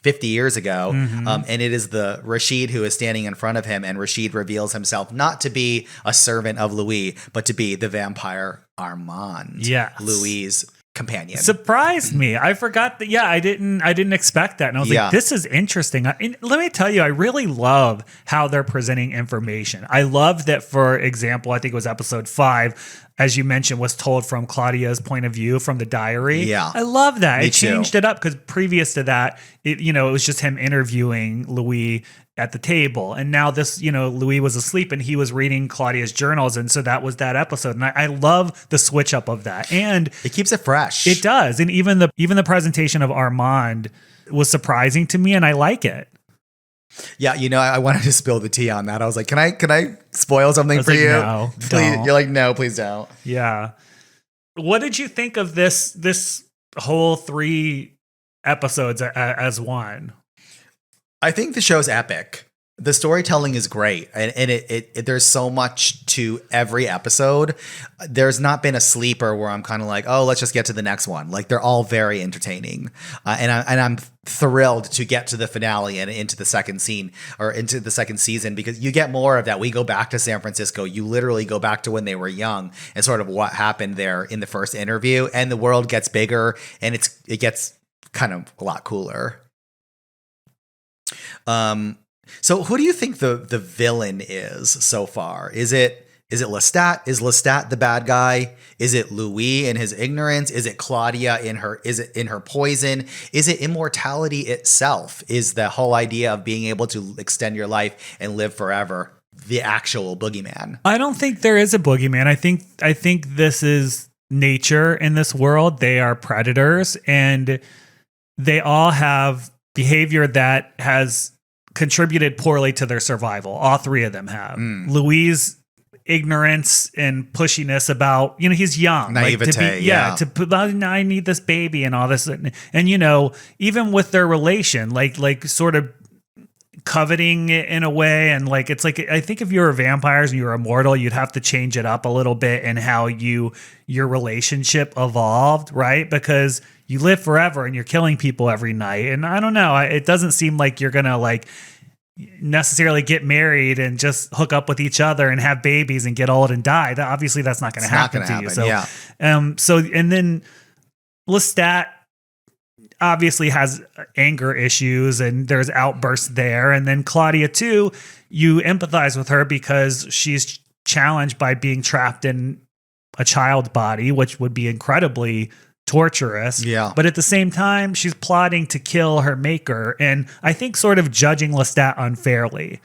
50 years ago. And it is the Rashid who is standing in front of him, and Rashid reveals himself not to be a servant of Louis, but to be the vampire Armand. Yes. Louis' companion. Surprised me. I forgot that. Yeah, I didn't expect that. And I was like, this is interesting. Let me tell you, I really love how they're presenting information. I love that, for example, I think it was episode 5, as you mentioned, was told from Claudia's point of view from the diary. Yeah. I love that. Me it changed it up, because previous to that, it was just him interviewing Louis at the table. And now this, Louis was asleep and he was reading Claudia's journals. And so that was that episode. And I love the switch up of that. And it keeps it fresh. It does. And even the presentation of Armand was surprising to me, and I like it. Yeah, I wanted to spill the tea on that. I was like, can I spoil something for you? No, please. Don't. You're like, no, please don't. Yeah. What did you think of this whole 3 episodes as one? I think the show's epic. The storytelling is great, and it there's so much to every episode. There's not been a sleeper where I'm kind of like, oh, let's just get to the next one. Like, they're all very entertaining, and I'm thrilled to get to the finale and into the second scene or into the second season, because you get more of that. We go back to San Francisco. You literally go back to when they were young and sort of what happened there in the first interview, and the world gets bigger and it gets kind of a lot cooler. So who do you think the villain is so far? Is it Lestat? Is Lestat the bad guy? Is it Louis in his ignorance? Is it Claudia in her poison? Is it immortality itself? Is the whole idea of being able to extend your life and live forever the actual boogeyman? I don't think there is a boogeyman. I think this is nature in this world. They are predators, and they all have behavior that has contributed poorly to their survival. All three of them have. Louis' ignorance and pushiness about, he's young. Naivete. I need this baby and all this. And even with their relation, like sort of coveting it in a way. And it's like, I think if you were vampires and you were immortal, you'd have to change it up a little bit in how your relationship evolved, right? Because you live forever and you're killing people every night. And I don't know, it doesn't seem like you're going to necessarily get married and just hook up with each other and have babies and get old and die. Obviously that's not going to happen to you. So, and then Lestat obviously has anger issues and there's outbursts there. And then Claudia too, you empathize with her because she's challenged by being trapped in a child body, which would be incredibly torturous. Yeah. But at the same time, she's plotting to kill her maker. And I think sort of judging Lestat unfairly.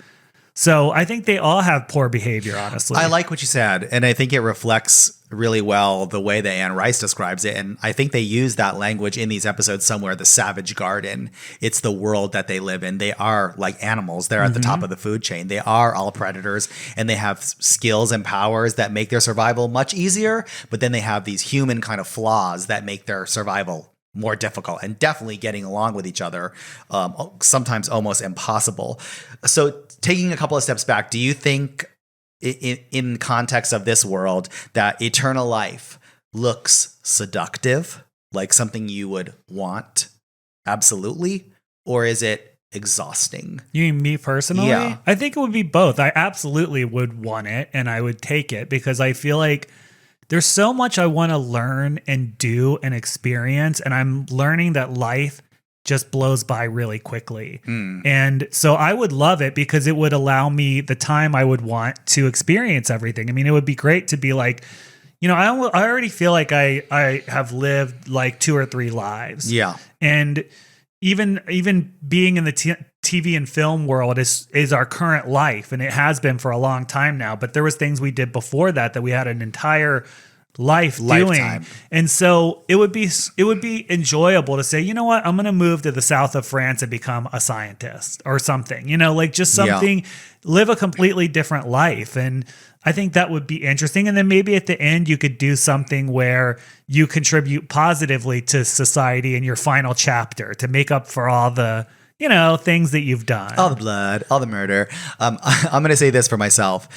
So I think they all have poor behavior, honestly. I like what you said. And I think it reflects really well the way that Anne Rice describes it. And I think they use that language in these episodes somewhere, the savage garden. It's the world that they live in. They are like animals. They're at the top of the food chain. They are all predators, and they have skills and powers that make their survival much easier. But then they have these human kind of flaws that make their survival more difficult, and definitely getting along with each other, sometimes almost impossible. So taking a couple of steps back, do you think in context of this world that eternal life looks seductive, like something you would want? Absolutely. Or is it exhausting? You mean me personally? Yeah. I think it would be both. I absolutely would want it, and I would take it because I feel like there's so much I want to learn and do and experience, and I'm learning that life just blows by really quickly. And so I would love it because it would allow me the time I would want to experience everything. I mean, it would be great to be like, I already feel like I have lived like 2 or 3 lives. Yeah. And even being in the TV and film world is our current life, and it has been for a long time now. But there was things we did before that we had an entire lifetime doing, and so it would be enjoyable to say, you know what, I'm going to move to the south of France and become a scientist or something. Just something, live a completely different life, and I think that would be interesting. And then maybe at the end you could do something where you contribute positively to society in your final chapter to make up for all the things that you've done, all the blood, all the murder. I'm going to say this for myself.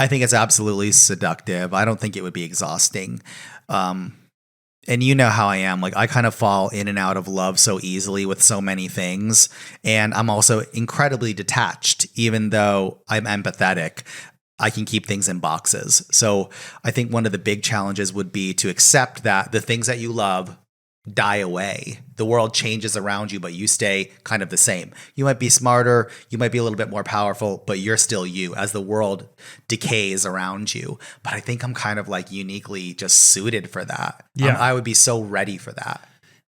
I think it's absolutely seductive. I don't think it would be exhausting. And you know how I am. Like, I kind of fall in and out of love so easily with so many things. And I'm also incredibly detached, even though I'm empathetic. I can keep things in boxes. So I think one of the big challenges would be to accept that the things that you love die away. The world changes around you, but you stay kind of the same. You might be smarter, you might be a little bit more powerful, but you're still you as the world decays around you. But I think I'm kind of like uniquely just suited for that. Yeah. I would be so ready for that.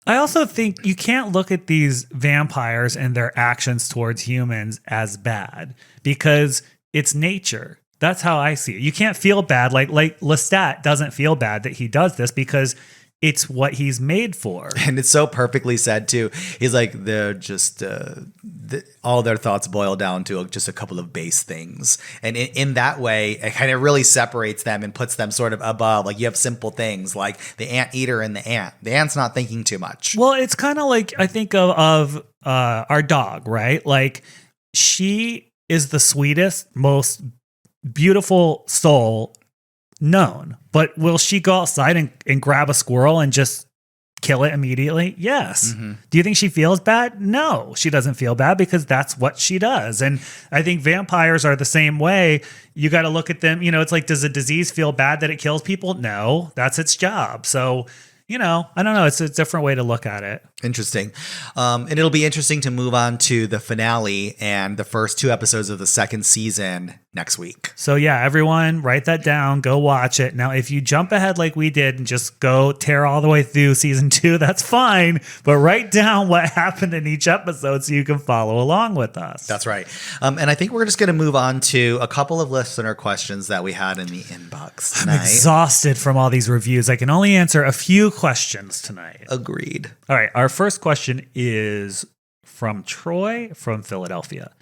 I also think you can't look at these vampires and their actions towards humans as bad because it's nature. That's how I see it. You can't feel bad. Like Lestat doesn't feel bad that he does this because it's what he's made for. And it's so perfectly said too. He's like, they're just, all their thoughts boil down to just a couple of base things. And in that way, it kind of really separates them and puts them sort of above. Like, you have simple things like the anteater and the ant. The ant's not thinking too much. Well, it's kind of like, I think of our dog, right? Like, she is the sweetest, most beautiful soul known. But will she go outside and grab a squirrel and just kill it immediately? Yes. Mm-hmm. Do you think she feels bad? No, she doesn't feel bad because that's what she does. And I think vampires are the same way. You got to look at them. It's like, does a disease feel bad that it kills people? No, that's its job. So, I don't know. It's a different way to look at it. Interesting. And it'll be interesting to move on to the finale and the first 2 episodes of the second season next week. So yeah, everyone write that down, go watch it. Now, if you jump ahead like we did and just go tear all the way through season 2, that's fine. But write down what happened in each episode so you can follow along with us. That's right. And I think we're just going to move on to a couple of listener questions that we had in the inbox tonight. I'm exhausted from all these reviews. I can only answer a few questions tonight. Agreed. All right. Our first question is from Troy from Philadelphia.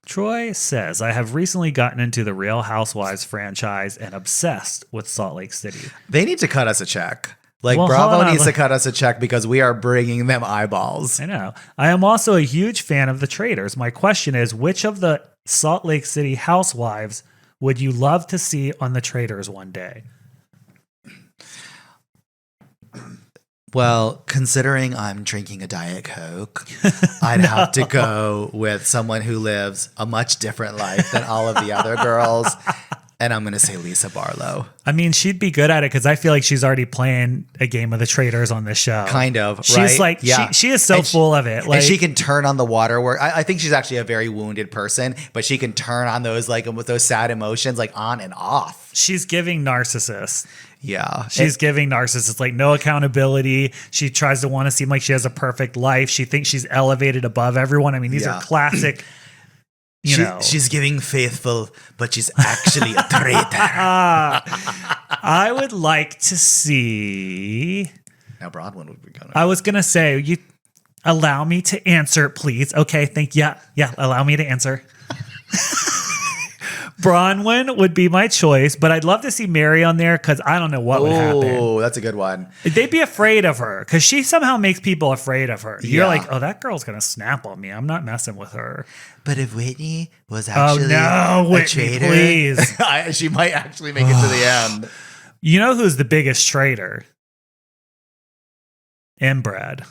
Troy says, I have recently gotten into the Real Housewives franchise and obsessed with Salt Lake City. They need to cut us a check. Bravo needs to cut us a check because we are bringing them eyeballs. I know. I am also a huge fan of the Traitors. My question is, which of the Salt Lake City housewives would you love to see on the Traitors one day? Well, considering I'm drinking a Diet Coke, I'd have to go with someone who lives a much different life than all of the other girls. And I'm going to say Lisa Barlow. I mean, she'd be good at it because I feel like she's already playing a game of the Traitors on this show. Kind of, she's right? She's like, she is so full of it. And she can turn on the waterwork. I think she's actually a very wounded person, but she can turn on those, with those sad emotions, on and off. She's giving narcissist. Yeah. She's giving narcissist, no accountability. She tries to want to seem like she has a perfect life. She thinks she's elevated above everyone. I mean, these are classic, She's giving faithful, but she's actually a traitor. I would like to see. Now, Bronwyn would be going. I was going to say, you allow me to answer, please. Okay, thank you. Yeah, allow me to answer. Bronwyn would be my choice, but I'd love to see Mary on there because I don't know what would happen. Oh, that's a good one. They'd be afraid of her because she somehow makes people afraid of her. You're like, oh, that girl's going to snap on me. I'm not messing with her. But if Whitney was actually Whitney, traitor, please. She might actually make it to the end. You know who's the biggest traitor? Inbred.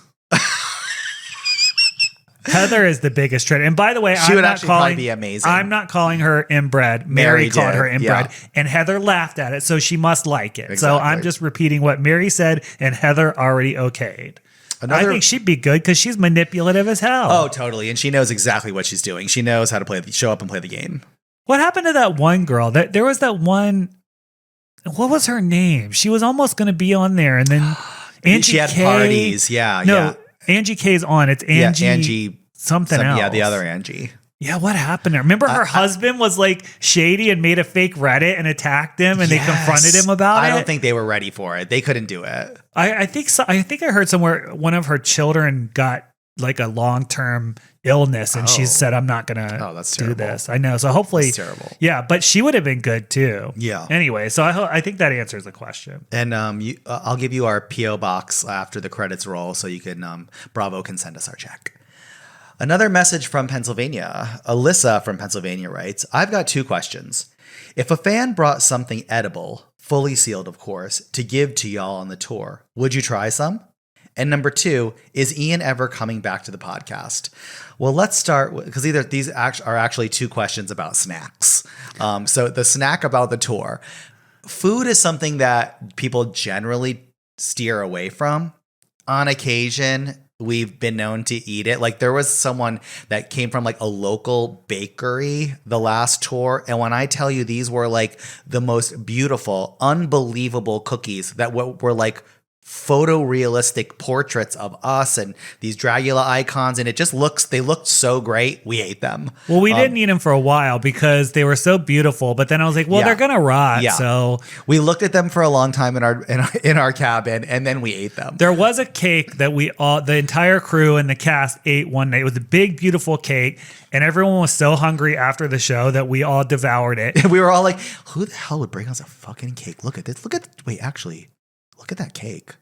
Heather is the biggest traitor. And by the way, she would actually probably be amazing. I'm not calling her inbred. Mary called her inbred. Yeah. And Heather laughed at it, so she must like it. Exactly. So I'm just repeating what Mary said, and Heather already okayed. I think she'd be good because she's manipulative as hell. Oh, totally. And she knows exactly what she's doing. She knows how to show up and play the game. What happened to that one girl? There was that one. What was her name? She was almost going to be on there, and then Angie She had K. parties. Yeah. No, yeah. Angie K's on. It's Angie. Yeah, Angie. Something else. Yeah, the other Angie. Yeah, what happened there? Remember her husband was shady and made a fake Reddit and attacked him and they confronted him about it? I don't think they were ready for it. They couldn't do it. I think so. I think I heard somewhere one of her children got a long-term illness and she said, I'm not going to do this. I know. So hopefully. That's terrible. Yeah, but she would have been good too. Yeah. Anyway, so I think that answers the question. And I'll give you our P.O. box after the credits roll so you can, Bravo can send us our check. Another message from Pennsylvania. Alyssa from Pennsylvania writes, I've got 2 questions. If a fan brought something edible, fully sealed of course, to give to y'all on the tour, would you try some? And number 2, is Ian ever coming back to the podcast? Well, let's start with, because these are actually 2 questions about snacks. So the snack about the tour. Food is something that people generally steer away from. On occasion, we've been known to eat it. There was someone that came from a local bakery the last tour. And when I tell you these were the most beautiful, unbelievable cookies that were photorealistic portraits of us and these Dragula icons. And they looked so great. We ate them. Well, we didn't eat them for a while because they were so beautiful. But then I was like, well, they're going to rot. Yeah. So we looked at them for a long time in our cabin and then we ate them. There was a cake that the entire crew and the cast ate one night. It was a big, beautiful cake. And everyone was so hungry after the show that we all devoured it. We were all like, who the hell would bring us a fucking cake? Look at this. Look at that cake.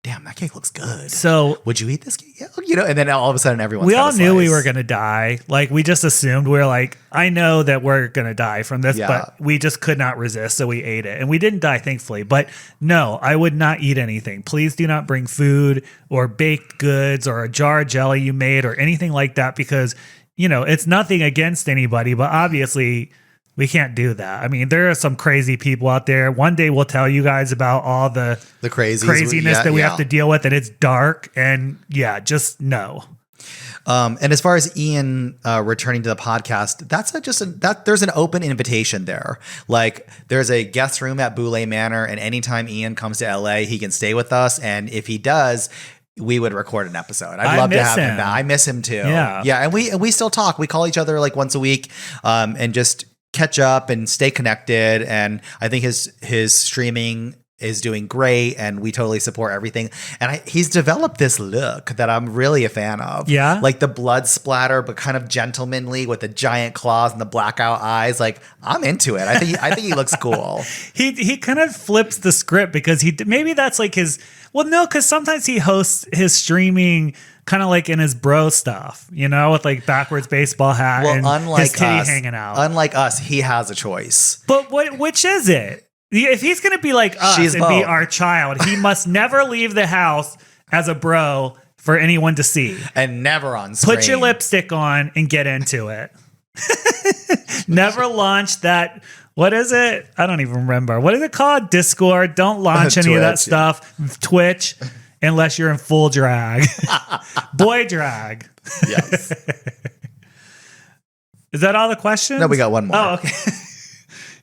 damn, that cake looks good. So would you eat this cake? Yeah. You know, and then all of a sudden everyone's we all knew we were going to die. Like we just assumed we were like, I know that we're going to die from this, but we just could not resist. So we ate it and we didn't die, thankfully. But no, I would not eat anything. Please do not bring food or baked goods or a jar of jelly you made or anything like that, because, you know, it's nothing against anybody, but obviously we can't do that. I mean, there are some crazy people out there. One day we'll tell you guys about all the craziness that we have to deal with, and it's dark. And just no. And as far as Ian returning to the podcast, there's an open invitation there. Like there's a guest room at Boulet Manor, and anytime Ian comes to LA, he can stay with us. And if he does, we would record an episode. I'd love to have him back. I miss him too. Yeah. And we still talk. We call each other like once a week, and just catch up and stay connected. And I think his streaming is doing great, and we totally support everything. And he's developed this look that I'm really a fan of. Yeah. Like the blood splatter, but kind of gentlemanly with the giant claws and the blackout eyes. Like I'm into it. I think he looks cool. He kind of flips the script because maybe that's like his, well, no, because sometimes he hosts his streaming kind of like in his bro stuff, you know, with like backwards baseball hat and his titty hanging out. Unlike us, he has a choice. But which is it? If he's going to be like us be our child, he must never leave the house as a bro for anyone to see. And never on screen. Put your lipstick on and get into it. Never launch that. What is it? I don't even remember. What is it called? Discord. Don't launch any of that stuff. Twitch. Unless you're in full drag. Boy drag. Yes. Is that all the questions? No, we got one more. Oh, okay.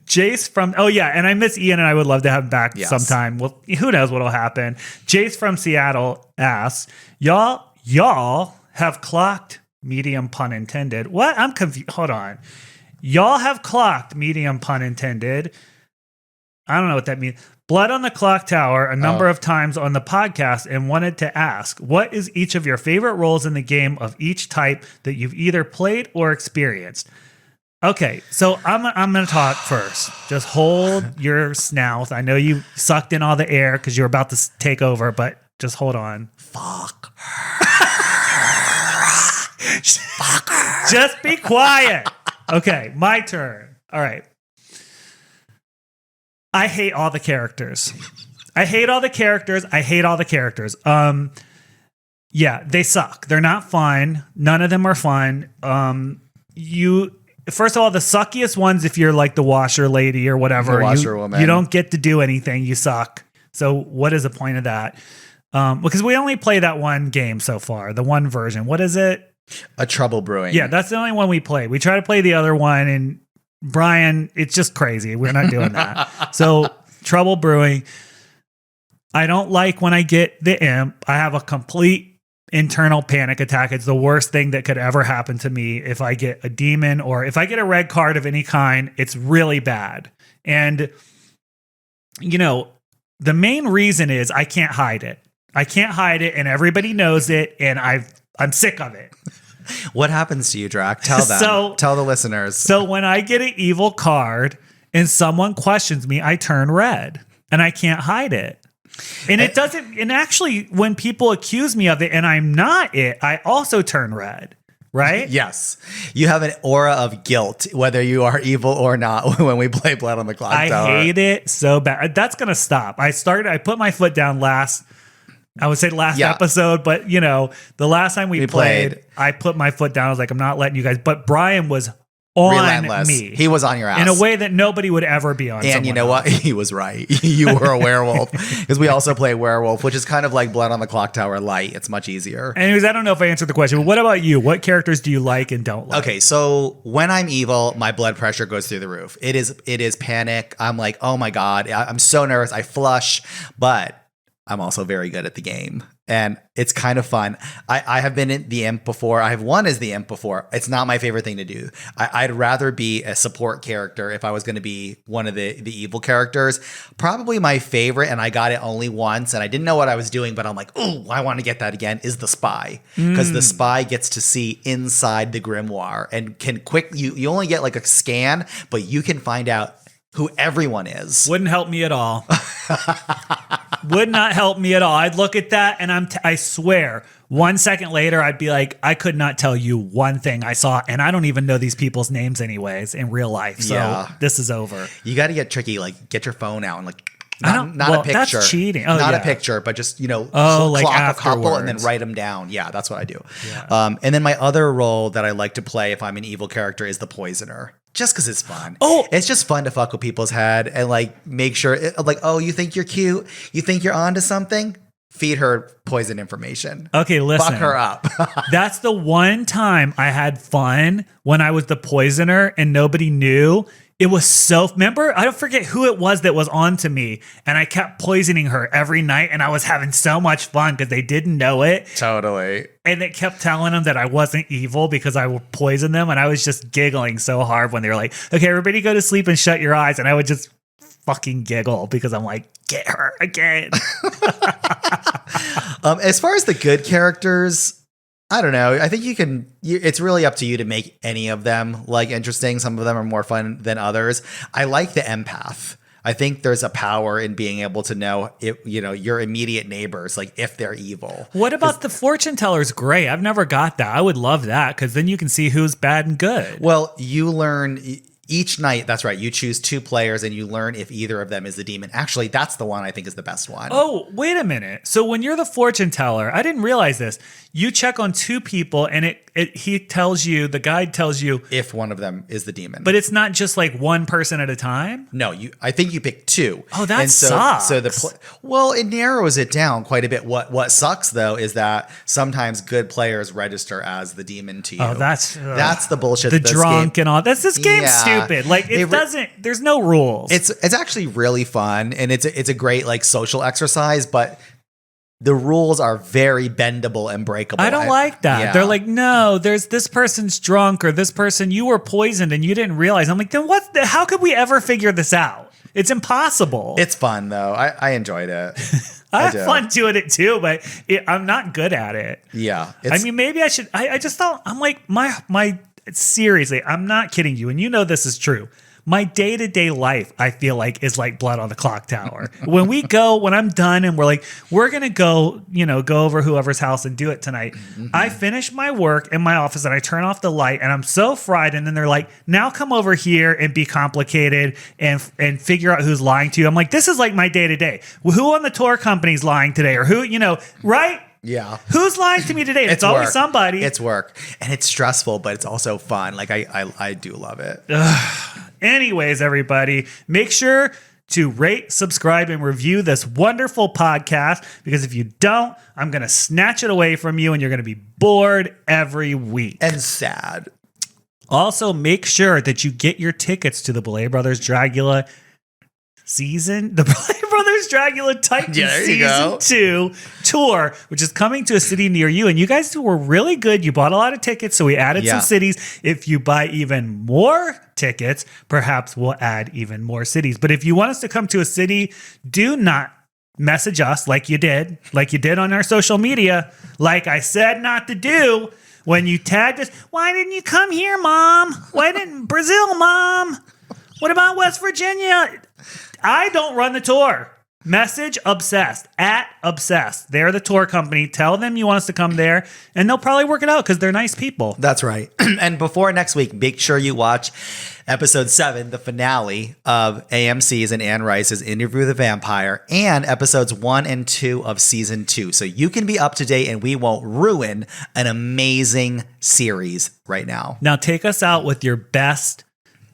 Jace from, and I miss Ian and I would love to have him back sometime. Well, who knows what'll happen. Jace from Seattle asks, y'all have clocked, medium pun intended. What? I'm confused. Hold on. Y'all have clocked, medium pun intended. I don't know what that means. Blood on the Clock Tower a number of times on the podcast and wanted to ask, what is each of your favorite roles in the game of each type that you've either played or experienced? Okay, so I'm going to talk first. Just hold your snout. I know you sucked in all the air because you're about to take over, but just hold on. Fuck. Fuck her. Just be quiet. Okay, my turn. All right. I hate all the characters. I hate all the characters. They suck. They're not fun. None of them are fun. First of all, the suckiest ones, if you're like the washer lady or whatever, you don't get to do anything. You suck. So what is the point of that? Because we only play that one game so far, the one version. What is it? A Trouble Brewing. Yeah, that's the only one we play. We try to play the other one, and Brian, it's just crazy. We're not doing that. So Trouble Brewing. I don't like when I get the imp. I have a complete internal panic attack. It's the worst thing that could ever happen to me. If I get a demon or if I get a red card of any kind, it's really bad. And, you know, the main reason is I can't hide it. And everybody knows it, and I'm sick of it. What happens to you, Drac? Tell them. Tell the listeners. So when I get an evil card and someone questions me, I turn red and I can't hide it. And it doesn't, and actually when people accuse me of it and I'm not it, I also turn red, right? Yes. You have an aura of guilt, whether you are evil or not, when we play Blood on the Clock Tower. I hate it so bad. That's going to stop. I put my foot down last episode, but you know, the last time we played, I put my foot down. I was like, I'm not letting you guys, but Brian was on relentless. Me. He was on your ass. In a way that nobody would ever be on. And you know what? He was right. You were a werewolf. Because we also play werewolf, which is kind of like Blood on the Clock Tower light. It's much easier. Anyways, I don't know if I answered the question, but what about you? What characters do you like and don't like? Okay, so when I'm evil, my blood pressure goes through the roof. It is panic. I'm like, oh my God, I'm so nervous. I flush, but I'm also very good at the game. And it's kind of fun. I have been in the imp before. I have won as the imp before. It's not my favorite thing to do. I'd rather be a support character if I was going to be one of the evil characters. Probably my favorite, and I got it only once, and I didn't know what I was doing, but I'm like, oh, I want to get that again, is the spy. Because the spy gets to see inside the grimoire and can you only get like a scan, but you can find out who everyone is. Wouldn't help me at all. Would not help me at all. I'd look at that and I swear, 1 second later, I'd be like, I could not tell you one thing I saw. And I don't even know these people's names anyways in real life. So this is over. You got to get tricky. Like, get your phone out and like, not a picture. That's cheating. Oh, not a picture, but just, like clock a couple and then write them down. Yeah, that's what I do. Yeah. And then my other role that I like to play if I'm an evil character is the poisoner. Just because it's fun. Oh, it's just fun to fuck with people's head and like make sure, you think you're cute? You think you're onto something? Feed her poison information. Okay, listen. Fuck her up. That's the one time I had fun when I was the poisoner and nobody knew. It was remember? I don't forget who it was that was on to me. And I kept poisoning her every night. And I was having so much fun because they didn't know it. Totally. And it kept telling them that I wasn't evil because I would poison them. And I was just giggling so hard when they were like, okay, everybody go to sleep and shut your eyes. And I would just fucking giggle because I'm like, get her again. As far as the good characters, I don't know. I think it's really up to you to make any of them like interesting. Some of them are more fun than others. I like the empath. I think there's a power in being able to know if, your immediate neighbors, like if they're evil. What about the fortune teller's great? I've never got that. I would love that because then you can see who's bad and good. Well, you learn each night. That's right. You choose 2 players and you learn if either of them is the demon. Actually, that's the one I think is the best one. Oh, wait a minute. So when you're the fortune teller, I didn't realize this. You check on 2 people and the guide tells you if one of them is the demon. But it's not just like one person at a time? No, I think you pick 2. Oh, that sucks. So it narrows it down quite a bit. What sucks though is that sometimes good players register as the demon to you. Oh, that's the bullshit. The drunk game. And all. This game's stupid. Like there's no rules. It's actually really fun and it's a great like social exercise, but the rules are very bendable and breakable. I don't like that. Yeah. They're like, no, there's this person's drunk or this person, you were poisoned and you didn't realize. I'm like, then how could we ever figure this out? It's impossible. It's fun though. I enjoyed it. I have fun doing it too, but I'm not good at it. Yeah. I mean, maybe I should, I just thought, I'm like, seriously, I'm not kidding you. And you know this is true. My day-to-day life, I feel like, is like blood on the clock tower. When I'm done and we're going to go over whoever's house and do it tonight. Mm-hmm. I finish my work in my office and I turn off the light and I'm so fried. And then they're like, now come over here and be complicated and figure out who's lying to you. I'm like, this is like my day-to-day. Who on the tour company's lying today or who, right? Yeah. Who's lying to me today? It's always somebody. It's work. And it's stressful, but it's also fun. Like I do love it. Anyways, everybody, make sure to rate, subscribe, and review this wonderful podcast because if you don't, I'm going to snatch it away from you and you're going to be bored every week. And sad. Also, make sure that you get your tickets to the Boulet Brothers Dragula the Boulet Brothers Dragula Titan Season 2 tour, which is coming to a city near you. And you guys were really good. You bought a lot of tickets, so we added some cities. If you buy even more tickets, perhaps we'll add even more cities. But if you want us to come to a city, do not message us like you did on our social media, like I said not to do. When you tagged us, why didn't you come here, Mom? Why didn't Brazil, Mom? What about West Virginia? I don't run the tour. Message Obsessed at Obsessed. They're the tour company. Tell them you want us to come there, and they'll probably work it out because they're nice people. That's right. And before next week, make sure you watch episode 7, the finale of AMC's and Anne Rice's Interview with the Vampire, and episodes 1 and 2 of season 2. So you can be up to date and we won't ruin an amazing series right now. Now take us out with your best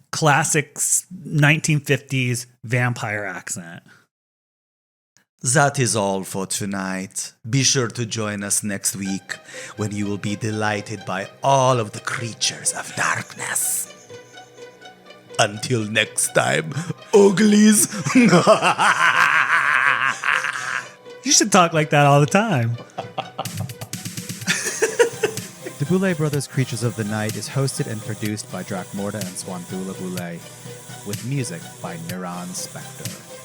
classic 1950s vampire accent. That is all for tonight. Be sure to join us next week when you will be delighted by all of the creatures of darkness. Until next time, uglies. You should talk like that all the time. The Boulet Brothers Creatures of the Night is hosted and produced by Glamour and Swantula Boulet, with music by Niran Spector.